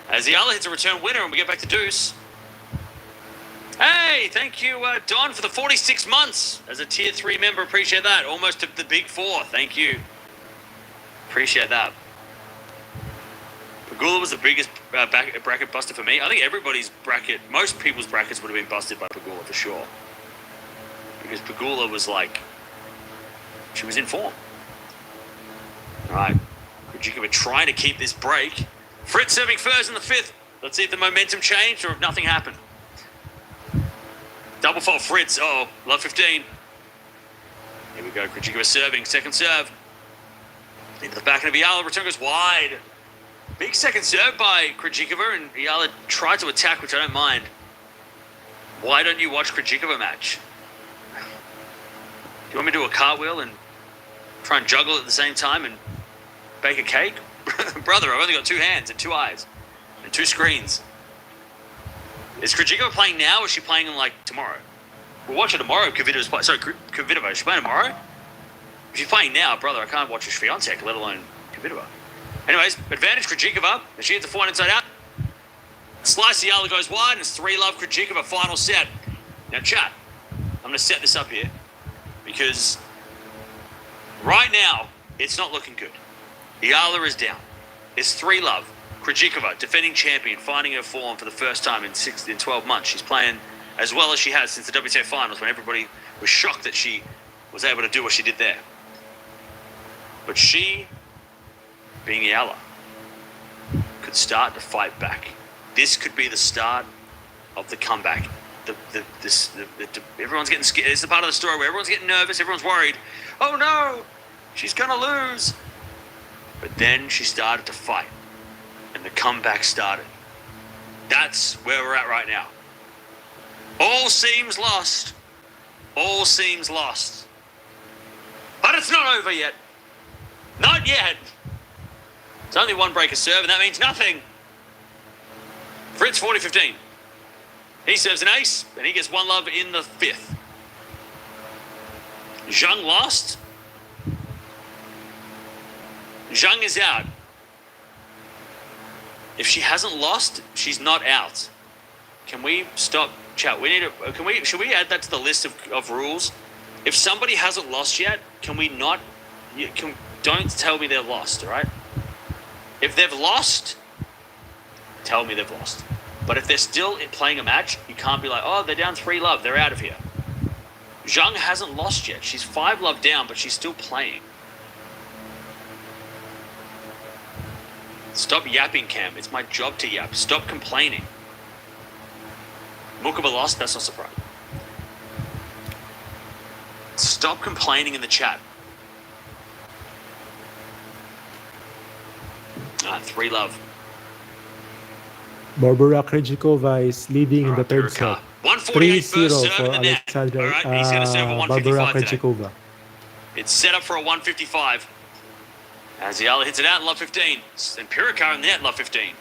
[SPEAKER 13] As eala hits a return winner and we get back to deuce. Hey, thank you, Don, for the 46 months as a tier 3 member. Appreciate that. Almost to the big 4. Thank you. Appreciate that. Pegula was the biggest bracket buster for me. I think most people's brackets would have been busted by Pegula for sure. Because Pegula was like, she was in form. All right, Krejčíková trying to keep this break. Fritz serving first in the 5th. Let's see if the momentum changed or if nothing happened. Double fault Fritz. Oh, love 15. Here we go. Krejčíková serving. Second serve. Into the back of eala. Return goes wide. Big second serve by Krejčíková, and eala tried to attack, which I don't mind. Why don't you watch Krejčíková match? Do you want me to do a cartwheel and try and juggle at the same time and bake a cake? Brother, I've only got 2 hands and 2 eyes and 2 screens. Is Krejčíková playing now or is she playing like tomorrow? We'll watch her tomorrow. Kvitova's sorry, Kvitova. Is she playing tomorrow? If she's playing now, brother, I can't watch her Swiatek, let alone Kvitova. Anyways, advantage Krejčíková. And she hits the forehand inside out. Slice eala goes wide and it's 3-love Krejčíková final set. Now chat, I'm going to set this up here because right now it's not looking good. Eala is down. It's 3-love. Krejčíková, defending champion, finding her form for the first time in 12 months. She's playing as well as she has since the WTA finals when everybody was shocked that she was able to do what she did there. But she, being Eala, could start to fight back. This could be the start of the comeback. Everyone's getting scared. It's the part of the story where everyone's getting nervous, everyone's worried. Oh no, she's going to lose. But then she started to fight. And the comeback started. That's where we're at right now. All seems lost. All seems lost. But it's not over yet. Not yet. It's only 1 break of serve, and that means nothing. Fritz 40-15. He serves an ace, and he gets 1-love in the 5th. Zhang lost. Zhang is out. If she hasn't lost, she's not out. Can we stop chat? We need to. Should we add that to the list of rules? If somebody hasn't lost yet, can we not? Don't tell me they're lost. All right. If they've lost, tell me they've lost. But if they're still playing a match, you can't be like, oh, they're down 3-love. They're out of here. Zhang hasn't lost yet. She's 5-love down, but she's still playing. Stop yapping, Cam. It's my job to yap. Stop complaining. Mukaba lost, that's not surprising. Stop complaining in the chat. Ah, 3-love.
[SPEAKER 4] Barbora Krejčíková is leading in the third set. 3-0 for Alexandra.
[SPEAKER 13] Alright, he's going to serve a 155
[SPEAKER 4] Barbora Krejčíková.
[SPEAKER 13] It's set up for a 155. As Eala hits it out in love 15. And Puricar in the net in love 15.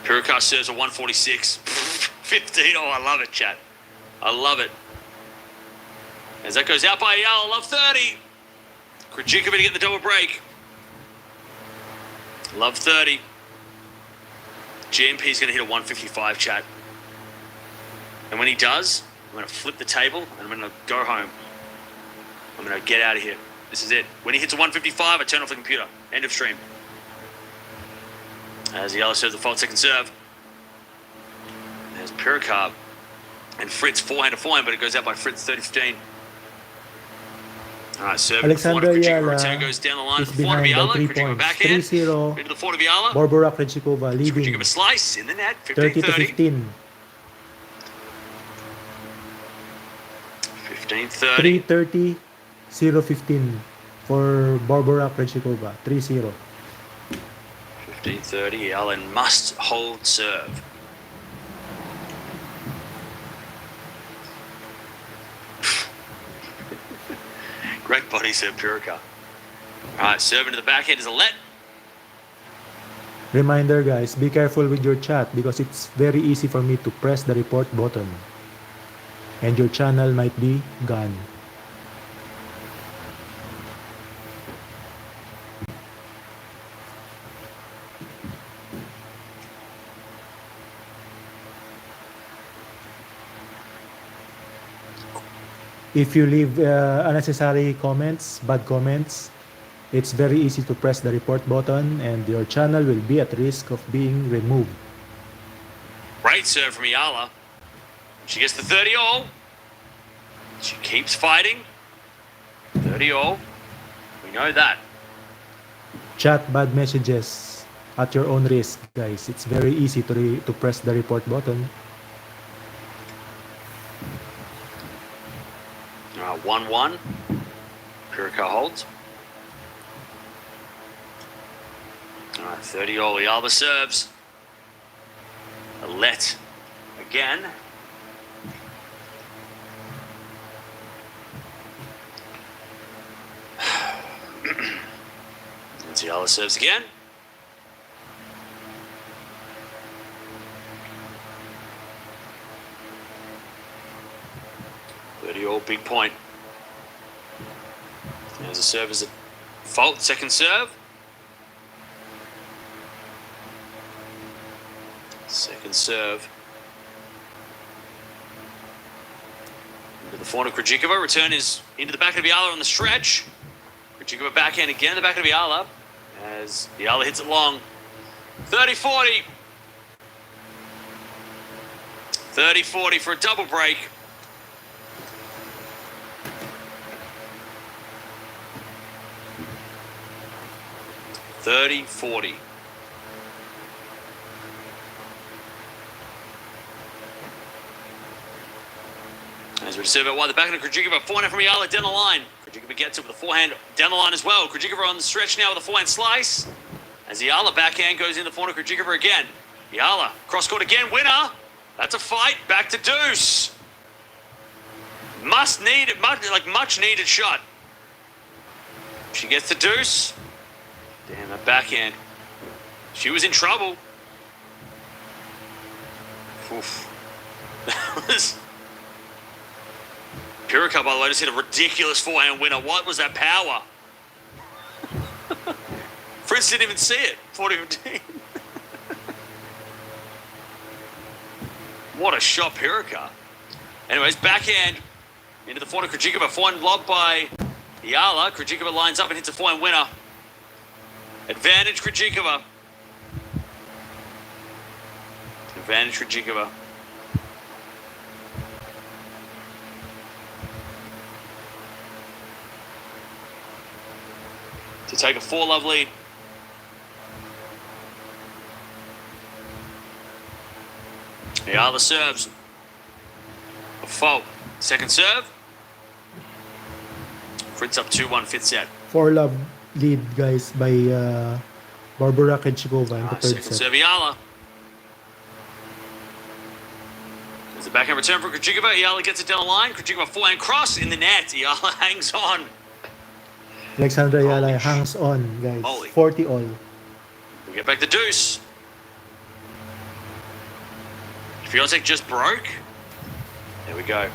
[SPEAKER 13] Puricar serves a 146. 15. Oh, I love it, chat. I love it. As that goes out by Eala, love 30. Krejčíková to get the double break. Love 30. GMP's going to hit a 155, chat. And when he does, I'm going to flip the table and I'm going to go home. I'm going to get out of here. This is it. When he hits a 155, I turn off the computer. End of stream. As Eala serves the fault second serve. There's Puricar. And Fritz forehand to forehand, but it goes out by Fritz 30-15. All right, serve.
[SPEAKER 4] Alexandra
[SPEAKER 13] Return goes down the line.
[SPEAKER 4] is behind by 3 points. 3-0.
[SPEAKER 13] Into the fort of Eala.
[SPEAKER 4] Barbora Krejčíková leading.
[SPEAKER 13] Krejčíková slice in the net.
[SPEAKER 4] 30-15.
[SPEAKER 13] 15-30.
[SPEAKER 4] 3-30, 0-15 for Barbora Krejčíková. 3-0.
[SPEAKER 13] 15-30. Allen must hold serve. Great body serve, Puricar. All right, serve into the backhand is a let.
[SPEAKER 4] Reminder guys, be careful with your chat because it's very easy for me to press the report button and your channel might be gone. If you leave unnecessary comments, bad comments, it's very easy to press the report button and your channel will be at risk of being removed.
[SPEAKER 13] Great serve from Eala. She gets the 30-all. She keeps fighting. 30-all. We know that.
[SPEAKER 4] Chat bad messages at your own risk, guys. It's very easy to press the report button.
[SPEAKER 13] 1-1. Pirika holds. All right, 30-all. Eala serves. A let again. And Eala serves again. All big point. There's a serve as a fault. Second serve. Second serve. Into the forehand of Krejčíková. Return is into the back of Eala on the stretch. Krejčíková backhand again in the back of Eala as Eala hits it long. 30-40. 30-40 for a double break. $30-40. As we serve out wide, the backhand of Krejčíková, forehand from Eala down the line. Krejčíková gets it with a forehand down the line as well. Krejčíková on the stretch now with a forehand slice. As Eala backhand goes in the forehand of Krejčíková again. Eala cross court again, winner. That's a fight. Back to deuce. Much needed shot. She gets the deuce. Damn, that backhand. She was in trouble. Oof. That was... Pirika, by the way, just hit a ridiculous forehand winner. What was that power? Fritz didn't even see it. 40-15. What a shot, Pirika. Anyways, backhand into the forehand of Krejčíková. Forehand lobbed by Eala. Krejčíková lines up and hits a forehand winner. Advantage Krejčíková. Advantage Krejčíková. To take a 4-love lead. Eala serves. A fault. Second serve. Fritz up 2-1, fifth set.
[SPEAKER 4] 4-love lead, guys, by Barbora Krejčíková in the third
[SPEAKER 13] Second
[SPEAKER 4] set.
[SPEAKER 13] serve, Eala. There's a backhand return for Krejčíková. Eala gets it down the line. Krejčíková forehand cross in the net. Eala hangs on.
[SPEAKER 4] Alexandra Eala hangs on, guys. 40 all.
[SPEAKER 13] We get back the deuce. Swiatek just broke. There we go.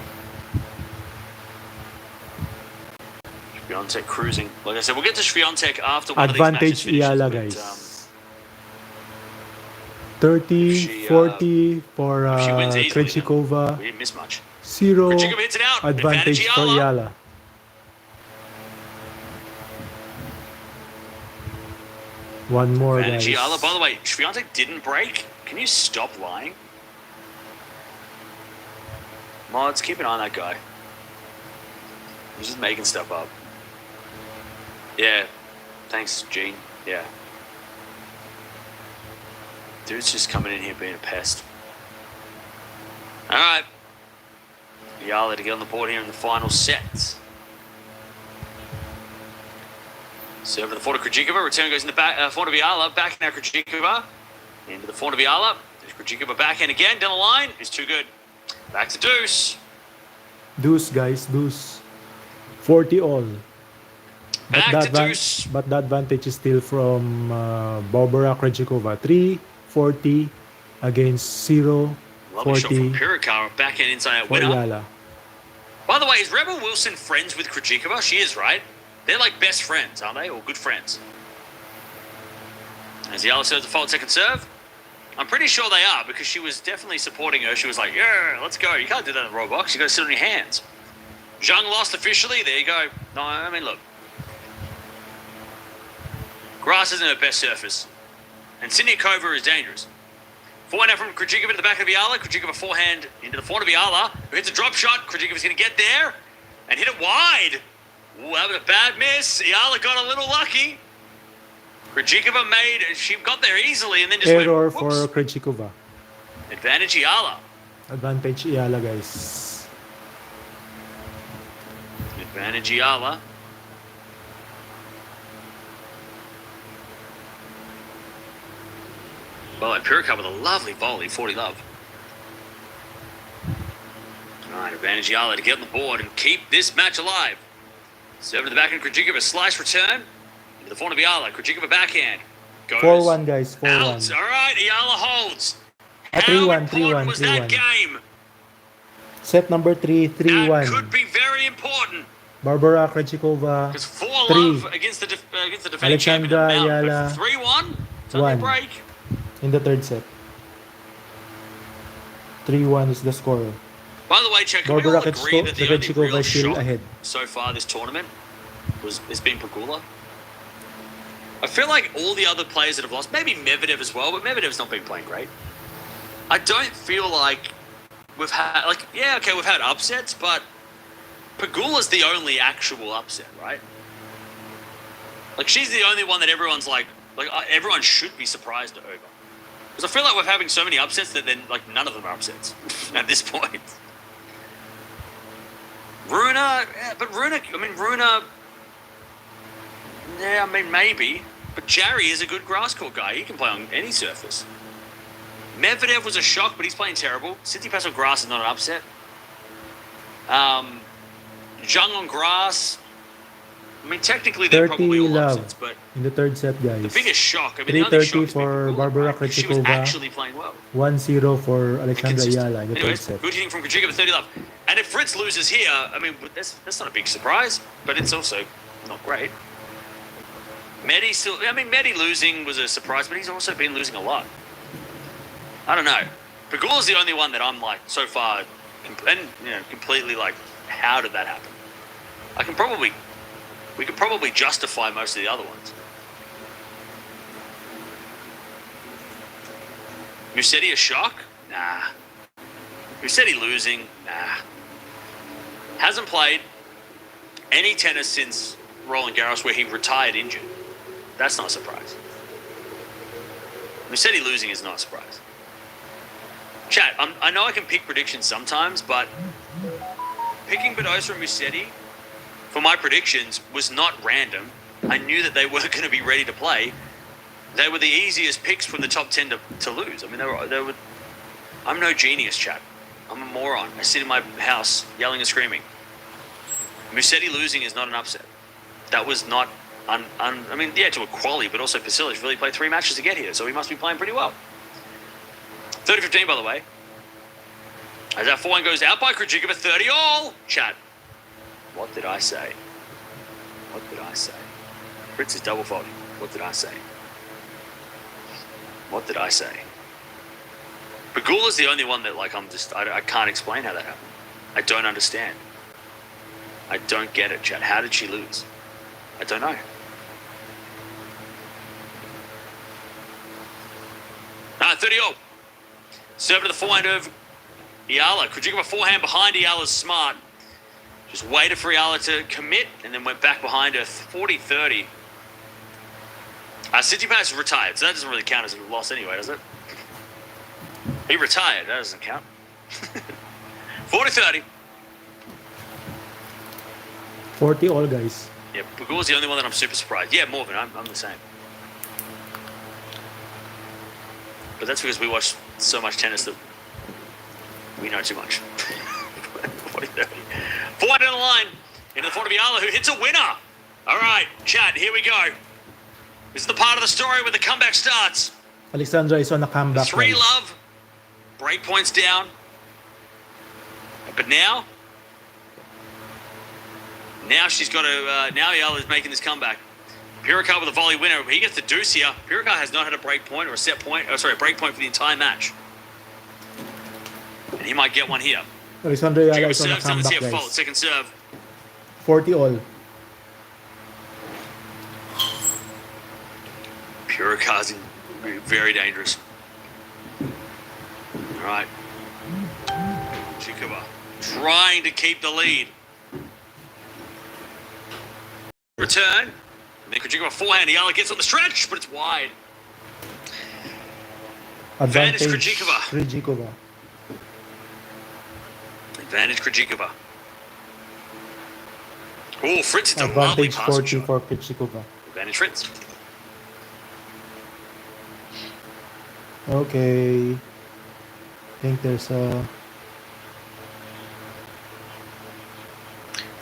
[SPEAKER 13] Swiatek cruising. Like I said, we'll get to Swiatek after one
[SPEAKER 4] Advantage
[SPEAKER 13] of these matches
[SPEAKER 4] Eala,
[SPEAKER 13] finishes,
[SPEAKER 4] guys. 30, 40 for Krejčíková.
[SPEAKER 13] we didn't miss much.
[SPEAKER 4] 0
[SPEAKER 13] Krejčíková hits it out.
[SPEAKER 4] advantage for Eala. One more,
[SPEAKER 13] Advantage
[SPEAKER 4] guys.
[SPEAKER 13] Eala. By the way, Swiatek didn't break. Can you stop lying? Mods, keep an eye on that guy. He's just making stuff up. Yeah. Thanks, Gene. Yeah. Dude's just coming in here being a pest. Alright. Eala to get on the board here in the final set. Serve to the forehand of Krejčíková. Return goes in the back, forehand of Eala. Back now Krejčíková. Into the forehand of Eala. There's Krejčíková backhand again. Down the line. It's too good. Back to deuce.
[SPEAKER 4] Deuce, guys, deuce. 40 all.
[SPEAKER 13] Back to deuce.
[SPEAKER 4] But the advantage is still from Barbora Krejčíková. 3-40 against 0-40
[SPEAKER 13] Lovely shot from Pirika. Backhand inside out
[SPEAKER 4] for
[SPEAKER 13] winner.
[SPEAKER 4] Eala.
[SPEAKER 13] By the way, is Rebel Wilson friends with Krejčíková? She is, right? They're like best friends, aren't they? Or good friends. As Eala serves the fault second serve. I'm pretty sure they are because she was definitely supporting her. She was like, yeah, let's go. You can't do that in the Roblox. You got to sit on your hands. Zhang lost officially. There you go. No, I mean, look. Grass isn't her best surface. And Siniakova is dangerous. Forehand out from Krejčíková to the back of Eala. Krejčíková forehand into the forehand of Eala, who hits a drop shot. Krejčíková's going to get there and hit it wide. Ooh, that was a bad miss. Eala got a little lucky. Krejčíková she got there easily and then just
[SPEAKER 4] Error
[SPEAKER 13] went,
[SPEAKER 4] for
[SPEAKER 13] whoops.
[SPEAKER 4] Krejčíková.
[SPEAKER 13] Advantage Eala.
[SPEAKER 4] Advantage Eala, guys.
[SPEAKER 13] Advantage eala. Well, Pirikova with a lovely volley, 40 love. Alright, advantage eala to get on the board and keep this match alive. Serve to the backhand, Krejčíková, slice return. Into the forehand of eala, Krejčíková backhand. Goes
[SPEAKER 4] 4-1 guys, 4-1.
[SPEAKER 13] out. Alright, eala holds.
[SPEAKER 4] 3-1, 3-1,
[SPEAKER 13] Was that
[SPEAKER 4] 3-1.
[SPEAKER 13] game?
[SPEAKER 4] Set number 3,
[SPEAKER 13] That
[SPEAKER 4] 3-1.
[SPEAKER 13] could be very important.
[SPEAKER 4] Barbora, Krejčíková,
[SPEAKER 13] Because 4
[SPEAKER 4] 3.
[SPEAKER 13] love against the defending champion
[SPEAKER 4] Alexandra,
[SPEAKER 13] of the mountain.
[SPEAKER 4] eala,
[SPEAKER 13] 3-1. It's only a
[SPEAKER 4] 1.
[SPEAKER 13] break.
[SPEAKER 4] In the third set. 3-1 is the score.
[SPEAKER 13] By the way, Chuck, can we all
[SPEAKER 4] Barbora
[SPEAKER 13] agree that the only
[SPEAKER 4] Krejčíková
[SPEAKER 13] real
[SPEAKER 4] is still
[SPEAKER 13] shock
[SPEAKER 4] ahead.
[SPEAKER 13] so far this tournament has been Pegula? I feel like all the other players that have lost, maybe Medvedev as well, but Medvedev's not been playing great. I don't feel like we've had, like, yeah, okay, we've had upsets, but Pegula's the only actual upset, right? Like, she's the only one that everyone's like everyone should be surprised over. Because I feel like we're having so many upsets that then, like, none of them are upsets at this point. Runa, yeah, but Runa, yeah, I mean, maybe. But Jarry is a good grass court guy. He can play on any surface. Medvedev was a shock, but he's playing terrible. Tsitsipas on grass is not an upset. Zhang on grass. I mean, technically, they're
[SPEAKER 4] 30
[SPEAKER 13] probably all
[SPEAKER 4] love
[SPEAKER 13] upsets, but
[SPEAKER 4] in the third set, guys.
[SPEAKER 13] the biggest shock, I mean, the only shock
[SPEAKER 4] 3-30
[SPEAKER 13] has been
[SPEAKER 4] for
[SPEAKER 13] Pegula,
[SPEAKER 4] Barbora
[SPEAKER 13] right? She was
[SPEAKER 4] Krejčíková.
[SPEAKER 13] actually playing well.
[SPEAKER 4] 1-0 for Alexandra
[SPEAKER 13] Consistent.
[SPEAKER 4] eala in the third
[SPEAKER 13] Anyways,
[SPEAKER 4] set.
[SPEAKER 13] good hitting from Krejčíková, 30 love. And if Fritz loses here, I mean, that's not a big surprise, but it's also not great. Medi losing was a surprise, but he's also been losing a lot. I don't know. Pegula's the only one that I'm like, so far, and completely like, how did that happen? We could probably justify most of the other ones. Musetti a shock? Nah. Musetti losing? Nah. Hasn't played any tennis since Roland Garros where he retired injured. That's not a surprise. Musetti losing is not a surprise. Chat, I know I can pick predictions sometimes, but picking Badosa and Musetti for my predictions was not random. I knew that they were going to be ready to play. They were the easiest picks from the top 10 to lose. I mean, they were. I'm no genius, chat. I'm a moron. I sit in my house yelling and screaming. Musetti losing is not an upset. That was not. I mean, yeah, to a quali, but also Vasilic really played 3 matches to get here, so he must be playing pretty well. 30-15, by the way. As that forehand goes out by Krejčíková, 30 all. Chat. What did I say? What did I say? Fritz is double faulting. What did I say? What did I say? Pegula's the only one that, like, I can't explain how that happened. I don't understand. I don't get it, chat. How did she lose? I don't know. Ah, 30 all. Serve to the forehand of eala. Krejčíková forehand behind eala's smart. Just waited for eala to commit and then went back behind her. 40-30. Tsitsipas retired, so that doesn't really count as a loss anyway, does it? He retired, that doesn't count. 40-30.
[SPEAKER 4] 40 all, guys.
[SPEAKER 13] Yeah, Pegula's the only one that I'm super surprised. Yeah, Morvan, I'm the same. But that's because we watch so much tennis that we know too much. 40-30. Forward in the line. Into the front of eala, who hits a winner. All right, chat, here we go. This is the part of the story where the comeback starts.
[SPEAKER 4] Alexandra is on a comeback.
[SPEAKER 13] 3
[SPEAKER 4] guys.
[SPEAKER 13] love. Break points down. But now she's got to, now eala is making this comeback. Pirikova with a volley winner. He gets the deuce here. Pirikova has not had a break point or a set point, a break point for the entire match. And he might get one here.
[SPEAKER 4] Alexandra eala is on a
[SPEAKER 13] Serves him, let's see
[SPEAKER 4] comeback,
[SPEAKER 13] a fault.
[SPEAKER 4] guys.
[SPEAKER 13] Second serve.
[SPEAKER 4] 40 all.
[SPEAKER 13] Pirikova's very dangerous. All right. Krejčíková trying to keep the lead. Return. And then Krejčíková forehand. eala gets on the stretch, but it's wide.
[SPEAKER 4] Advantage
[SPEAKER 13] Krejčíková.
[SPEAKER 4] Krejčíková.
[SPEAKER 13] Advantage Krejčíková. Oh, Fritz hits a lovely
[SPEAKER 4] Advantage
[SPEAKER 13] passing
[SPEAKER 4] 40
[SPEAKER 13] shot.
[SPEAKER 4] for Krejčíková.
[SPEAKER 13] Advantage Fritz.
[SPEAKER 4] Okay. I think there's a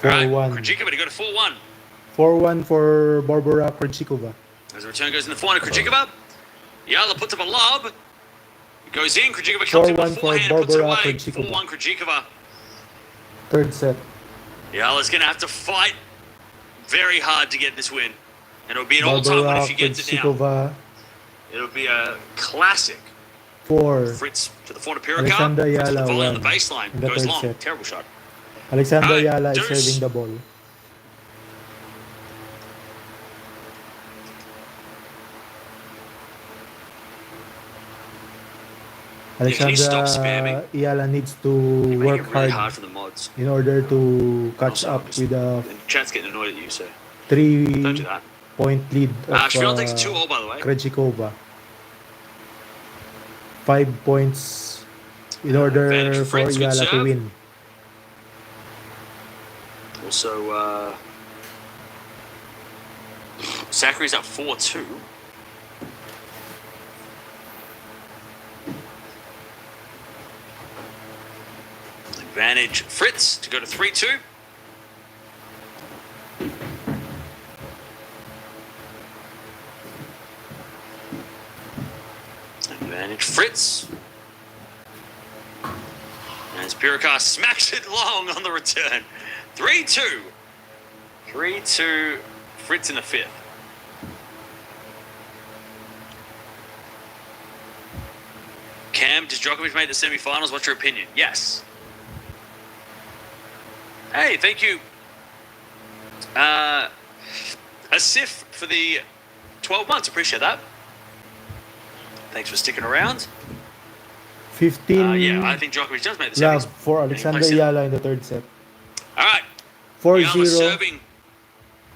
[SPEAKER 13] Alright,
[SPEAKER 4] 4-1.
[SPEAKER 13] Krejčíková to go to 4-1.
[SPEAKER 4] 4-1 for Barbora Krejčíková.
[SPEAKER 13] As the return goes in the forehand of Krejčíková. Eala puts up a lob. It goes in. Krejčíková comes in
[SPEAKER 4] 4-1
[SPEAKER 13] with
[SPEAKER 4] for
[SPEAKER 13] forehand, puts it
[SPEAKER 4] Barbora
[SPEAKER 13] away.
[SPEAKER 4] Krejčíková.
[SPEAKER 13] 4-1 Krejčíková.
[SPEAKER 4] Third set.
[SPEAKER 13] Eala's going to have to fight very hard to get this win. And it'll be an all-time win
[SPEAKER 4] Barbora
[SPEAKER 13] if she gets it now.
[SPEAKER 4] Krejčíková
[SPEAKER 13] It'll be a classic.
[SPEAKER 4] 4.
[SPEAKER 13] Fritz to the forehand of Pirikar.
[SPEAKER 4] Alexandra
[SPEAKER 13] Fritz with the
[SPEAKER 4] Eala
[SPEAKER 13] volley on
[SPEAKER 4] 1
[SPEAKER 13] the baseline.
[SPEAKER 4] in the
[SPEAKER 13] Goes
[SPEAKER 4] third
[SPEAKER 13] long.
[SPEAKER 4] set.
[SPEAKER 13] Terrible shot.
[SPEAKER 4] Alexandra
[SPEAKER 13] Alright,
[SPEAKER 4] Eala is
[SPEAKER 13] deuce.
[SPEAKER 4] serving the ball.
[SPEAKER 13] can you stop
[SPEAKER 4] Alexandra
[SPEAKER 13] spamming?
[SPEAKER 4] Eala needs to
[SPEAKER 13] You make
[SPEAKER 4] work
[SPEAKER 13] it really hard
[SPEAKER 4] hard
[SPEAKER 13] for the mods.
[SPEAKER 4] in order to catch
[SPEAKER 13] Also,
[SPEAKER 4] up with a
[SPEAKER 13] And chat's getting annoyed at you, so don't do that.
[SPEAKER 4] 3-point lead of
[SPEAKER 13] Shrill takes a 2-all, by the way.
[SPEAKER 4] Krejčíková. 5 points in order
[SPEAKER 13] Advantage
[SPEAKER 4] for
[SPEAKER 13] Fritz, good
[SPEAKER 4] Eala to
[SPEAKER 13] serve.
[SPEAKER 4] win.
[SPEAKER 13] Also, Zachary's up 4-2. Advantage Fritz to go to 3-2. Advantage Fritz. As Pirikar smacks it long on the return. 3-2. 3-2. Fritz in the fifth. Cam, does Djokovic make the semi-finals? What's your opinion? Yes. Hey, thank you. Asif for the 12 months. Appreciate that. Thanks for sticking around.
[SPEAKER 4] 15
[SPEAKER 13] Yeah, I think Djokovic does make the
[SPEAKER 4] love
[SPEAKER 13] semis.
[SPEAKER 4] for
[SPEAKER 13] And he
[SPEAKER 4] Alexandra
[SPEAKER 13] plays it.
[SPEAKER 4] Eala in the third set.
[SPEAKER 13] All right. Eala
[SPEAKER 4] 4-0.
[SPEAKER 13] serving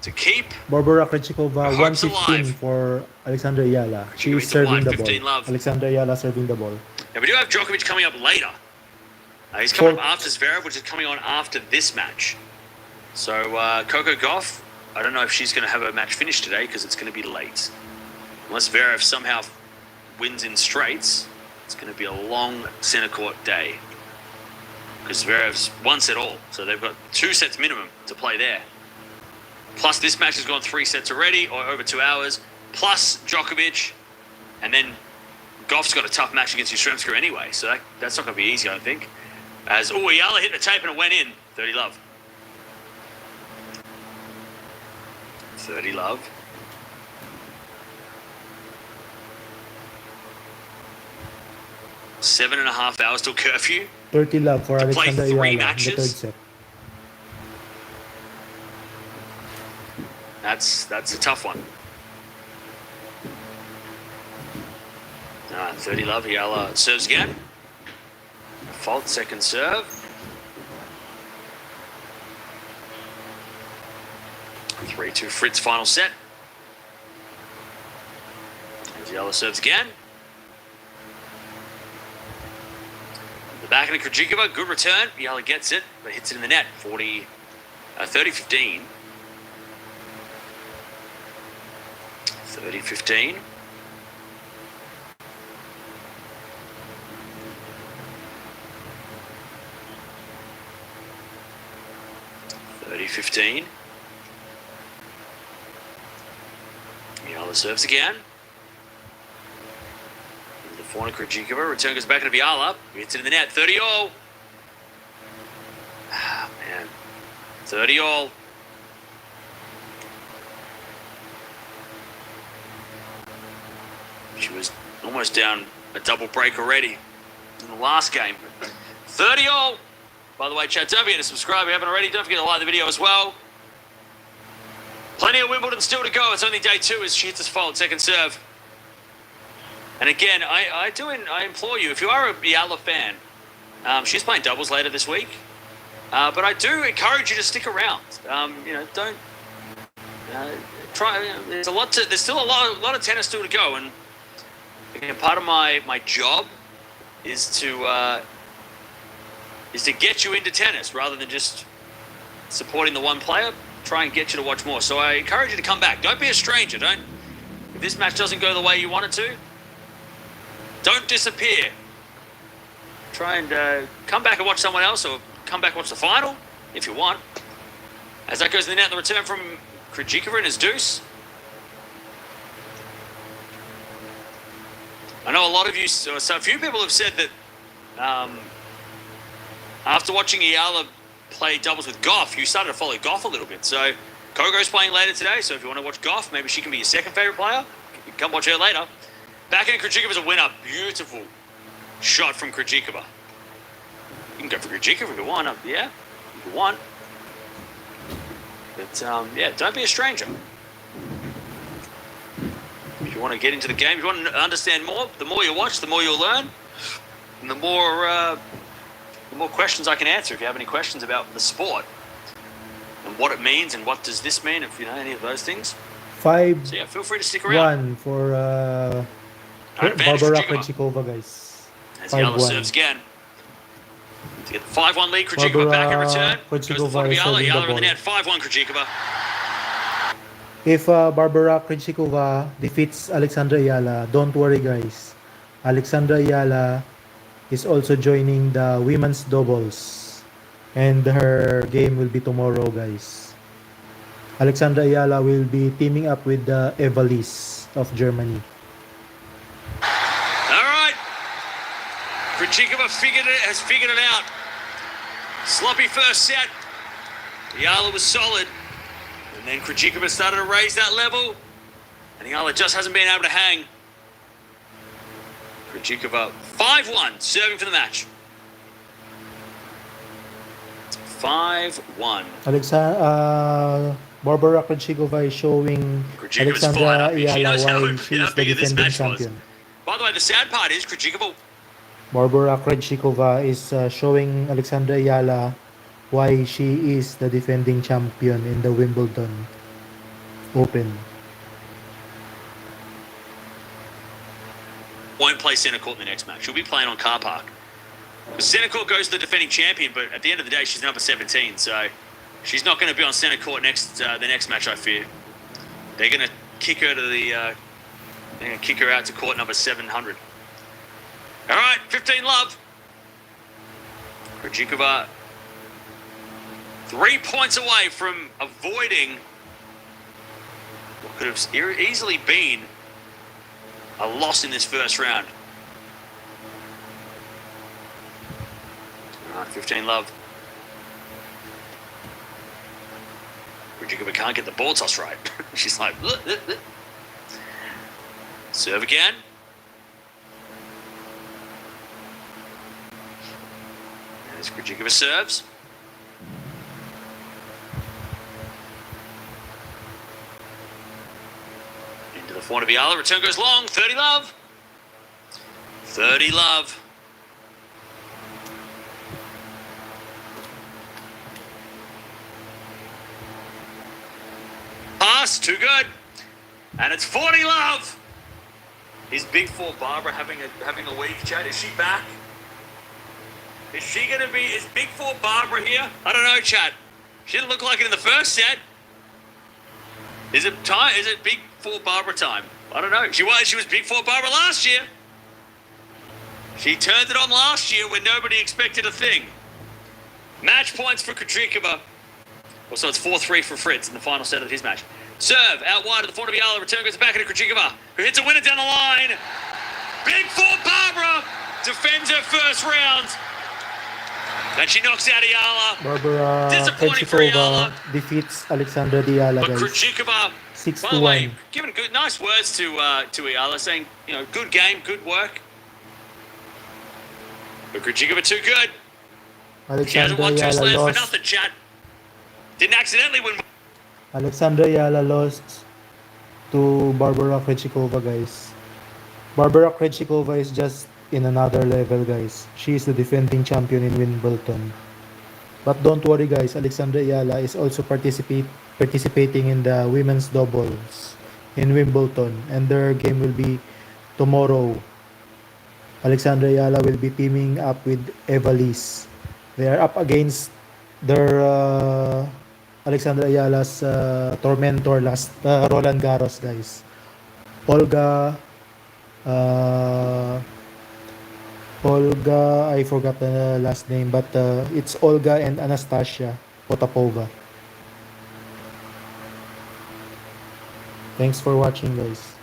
[SPEAKER 13] to keep.
[SPEAKER 4] Barbora Krejčíková
[SPEAKER 13] Hopes
[SPEAKER 4] 115
[SPEAKER 13] alive.
[SPEAKER 4] for Alexandra Eala. She
[SPEAKER 13] Krejčíková
[SPEAKER 4] is serving
[SPEAKER 13] to
[SPEAKER 4] the
[SPEAKER 13] 15
[SPEAKER 4] ball.
[SPEAKER 13] love.
[SPEAKER 4] Alexandra Eala serving the ball.
[SPEAKER 13] Now, we do have Djokovic coming up later. He's coming
[SPEAKER 4] Four-
[SPEAKER 13] up after Zverev, which is coming on after this match. So, Coco Gauff, I don't know if she's going to have her match finished today because it's going to be late. Unless Zverev somehow wins in straights, it's going to be a long centre court day. Because Zverev's one set all, so they've got 2 sets minimum to play there. Plus, this match has gone 3 sets already, or over 2 hours. Plus Djokovic, and then Goff's got a tough match against Yastrzemska anyway, so that's not going to be easy, I don't think. As Eala hit the tape and it went in. 30 love. 30 love. Seven and a half hours till curfew.
[SPEAKER 4] 30 love for
[SPEAKER 13] To play
[SPEAKER 4] Alexandra
[SPEAKER 13] 3
[SPEAKER 4] Eala in the
[SPEAKER 13] matches?
[SPEAKER 4] third set.
[SPEAKER 13] That's a tough one. 30 love. Eala serves again. Fault second serve. 3-2 Fritz final set. As Eala serves again. The back end of Krejčíková, good return. Eala gets it, but hits it in the net. 30-15. 30-15. Eala serves again. The forehand Krejčíková. Return goes back into Eala. Hits it in the net. 30-all. Ah, man. 30-all. She was almost down a double break already in the last game. 30-all. By the way, chat, don't forget to subscribe if you haven't already. Don't forget to like the video as well. Plenty of Wimbledon still to go. It's only day 2 as she hits this fault second serve. And again, I implore you, if you are a Eala fan, she's playing doubles later this week. But I do encourage you to stick around. Don't try. There's still a lot of tennis still to go, and again, part of my job is to get you into tennis rather than just supporting the one player. try and get you to watch more. So I encourage you to come back. Don't be a stranger. If this match doesn't go the way you want it to, don't disappear. Try and come back and watch someone else, or come back and watch the final if you want. As that goes in the net, the return from Krejčíková and his deuce. I know a lot of you, so a few people have said that after watching eala play doubles with Goff, you started to follow Goff a little bit. So Kogo's playing later today, so if you want to watch Goff, maybe she can be your second favourite player. You can come watch her later. Backhand Krejčíková is a winner. Beautiful shot from Krejčíková. You can go for Krejčíková if you want. Yeah, if you want. But yeah, don't be a stranger. If you want to get into the game, if you want to understand more, the more you watch, the more you'll learn, and the more questions I can answer. If you have any questions about the sport and what it means and what does this mean, if you know any of those things.
[SPEAKER 4] 5-1
[SPEAKER 13] So yeah, feel free to stick around.
[SPEAKER 4] for
[SPEAKER 13] Advantage
[SPEAKER 4] Barbora
[SPEAKER 13] Krejčíková.
[SPEAKER 4] Krejčíková, guys.
[SPEAKER 13] As eala serves again. To get the 5-1 lead, Krejčíková back in return. Goes to the front of eala. Eala in the net, 5-1 Krejčíková.
[SPEAKER 4] If Barbora Krejčíková defeats Alexandra Eala, don't worry guys. Alexandra Eala is also joining the women's doubles, and her game will be tomorrow, guys. Alexandra Eala will be teaming up with the Evalis of Germany.
[SPEAKER 13] All right. Krejčíková has figured it out. Sloppy first set. Eala was solid. And then Krejčíková started to raise that level. And Eala just hasn't been able to hang. Krejčíková 5-1, serving for the match. 5-1.
[SPEAKER 4] Barbora Krejčíková is showing Alexandra Eala why she is the defending champion.
[SPEAKER 13] By the way, the sad part is Krejčíková.
[SPEAKER 4] Barbora Krejčíková is showing Alexandra Eala why she is the defending champion in the Wimbledon Open.
[SPEAKER 13] Won't play centre court in the next match. She'll be playing on car park. The centre court goes to the defending champion, but at the end of the day, she's number 17, so she's not going to be on centre court the next match, I fear. They're going to kick her to they're going to kick her out to court number 700. All right, 15 love. Krejčíková 3 points away from avoiding what could have easily been a loss in this first round. All right, 15 love. Krejčíková can't get the ball toss right. She's like, bleh, bleh, bleh. Serve again. As Krejčíková serves. Into the front of eala. Return goes long. 30 love. 30 love. Pass. Too good. And it's 40 love. Is Big Four Barbara having a week, Chad? Is she back? Is Big Four Barbara here? I don't know, Chad. She didn't look like it in the first set. Is it Big Four Barbara time? I don't know. She was Big Four Barbara last year. She turned it on last year when nobody expected a thing. Match points for Krejčíková. Well, so it's 4-3 for Fritz in the final set of his match. Serve out wide of the front of eala. Return goes back into Krejčíková, who hits a winner down the line. Big Four Barbara defends her first round. And she knocks out eala.
[SPEAKER 4] Barbora Krejčíková defeats Alexandra Eala,
[SPEAKER 13] But
[SPEAKER 4] guys.
[SPEAKER 13] Krejčíková,
[SPEAKER 4] 6-1.
[SPEAKER 13] by the way, giving nice words to eala, saying, good game, good work. But Krejčíková too good. She hasn't
[SPEAKER 4] Alexandra
[SPEAKER 13] won two
[SPEAKER 4] Eala
[SPEAKER 13] slams for
[SPEAKER 4] lost.
[SPEAKER 13] nothing, chat. Didn't accidentally win.
[SPEAKER 4] Alexandra Eala lost to Barbora Krejčíková, guys. Barbora Krejčíková is just in another level, guys. She is the defending champion in Wimbledon. But don't worry, guys. Alexandra Eala is also participating in the women's doubles in Wimbledon, and their game will be tomorrow. Alexandra Eala will be teaming up with Evalis. They are up against their Alexandra Ayala's tormentor last Roland Garros, guys. Olga, I forgot the last name, but it's Olga and Anastasia Potapova. Thanks for watching, guys.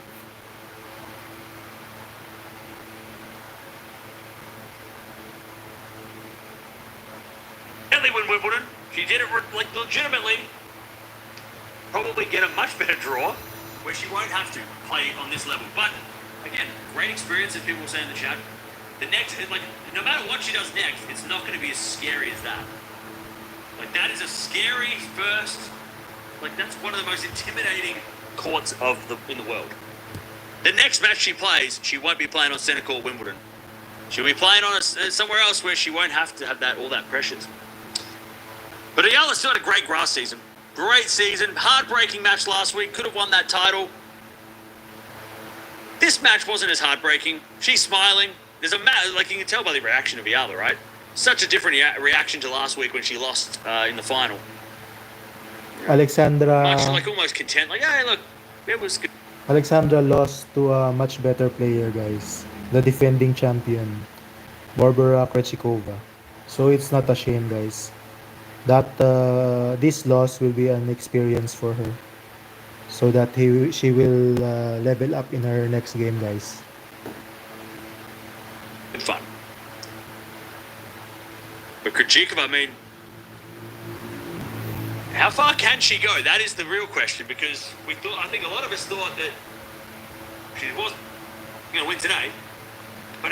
[SPEAKER 13] Win Wimbledon. She did it like legitimately. Probably get a much better draw where she won't have to play on this level. But again, great experience, as people say in the chat. The next, like, no matter what she does next, it's not going to be as scary as that. Like, that is a scary first. Like, that's one of the most intimidating courts in the world. The next match she plays, she won't be playing on centre court Wimbledon. She'll be playing on somewhere else where she won't have to have all that pressures. But eala still had a great grass season. Great season. Heartbreaking match last week. Could have won that title. This match wasn't as heartbreaking. She's smiling. There's like you can tell by the reaction of eala, right? Such a different reaction to last week when she lost in the final.
[SPEAKER 4] Alexandra.
[SPEAKER 13] Much like almost content. Like, hey, look, it was good.
[SPEAKER 4] Alexandra lost to a much better player, guys. The defending champion, Barbora Krejčíková. So it's not a shame, guys. That this loss will be an experience for her, so that she will level up in her next game, guys.
[SPEAKER 13] Good fun. But Krejčíková, I mean, how far can she go? That is the real question, because I think a lot of us thought that she wasn't going to win today. But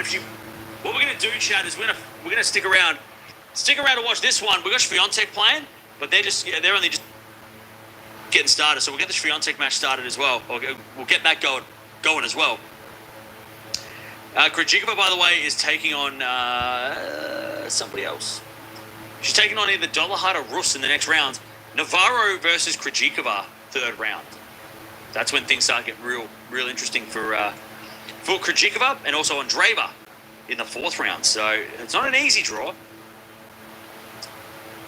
[SPEAKER 13] what we're going to do, Chad, is we're going to stick around. Stick around to watch this one. We've got Swiatek playing, but they're only just getting started. So we'll get the Swiatek match started as well. We'll get that going as well. Krejčíková, by the way, is taking on somebody else. She's taking on either Dolahard or Rus in the next round. Navarro versus Krejčíková, third round. That's when things start getting real interesting for Krejčíková, and also Andreeva in the fourth round. So it's not an easy draw.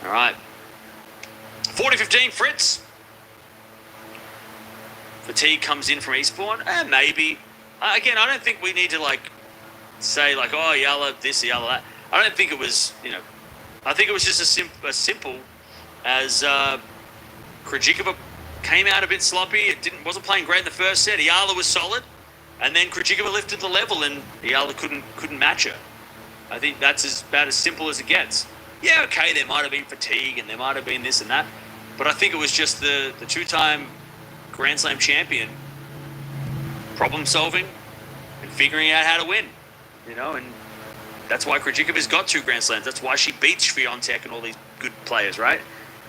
[SPEAKER 13] All right. 40-15, Fritz. Fatigue comes in from Eastbourne. Maybe. Again, I don't think we need to say oh, eala this, eala that. I don't think it was, I think it was just as simple as Krejčíková came out a bit sloppy. It wasn't playing great in the first set. Eala was solid, and then Krejčíková lifted the level, and eala couldn't match her. I think that's about as simple as it gets. Yeah, okay, there might have been fatigue and there might have been this and that, but I think it was just the two-time Grand Slam champion problem solving and figuring out how to win, and that's why Krejčíková's got 2 Grand Slams. That's why she beats Swiatek and all these good players, right?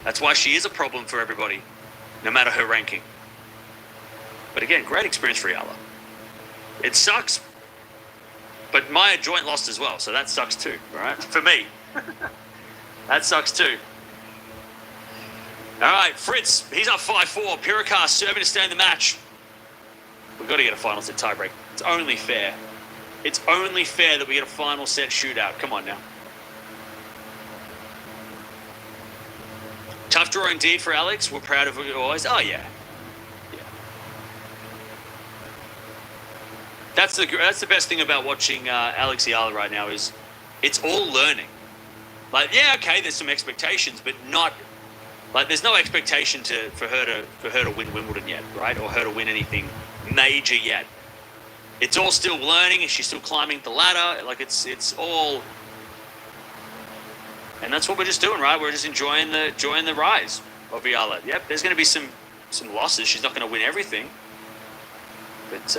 [SPEAKER 13] That's why she is a problem for everybody, no matter her ranking. But again, great experience for eala. It sucks, but Maya joint lost as well, so that sucks too, all right? For me. That sucks too. All right, Fritz, he's up 5-4. Pirikar serving to stay in the match. We've got to get a final set tiebreak. It's only fair. It's only fair that we get a final set shootout. Come on now. Tough draw indeed for Alex. We're proud of it always. Oh, yeah. That's the best thing about watching Alex eala right now is it's all learning. Okay, there's some expectations, but not there's no expectation for her to win Wimbledon yet, right? Or her to win anything major yet. It's all still learning, and she's still climbing the ladder. It's all, and that's what we're just doing, right? We're just enjoying the rise of eala. Yep, there's going to be some losses. She's not going to win everything, but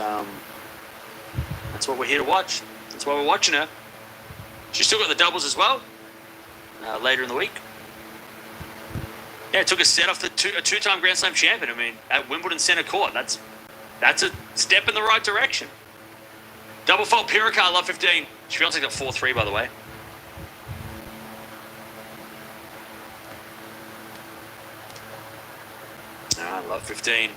[SPEAKER 13] that's what we're here to watch. That's why we're watching her. She's still got the doubles as well. Later in the week. Yeah, it took a set off a two-time Grand Slam champion. I mean, at Wimbledon Centre Court. That's a step in the right direction. Double fault Pirikar, love 15. Swiatek got 4-3, by the way. Love 15.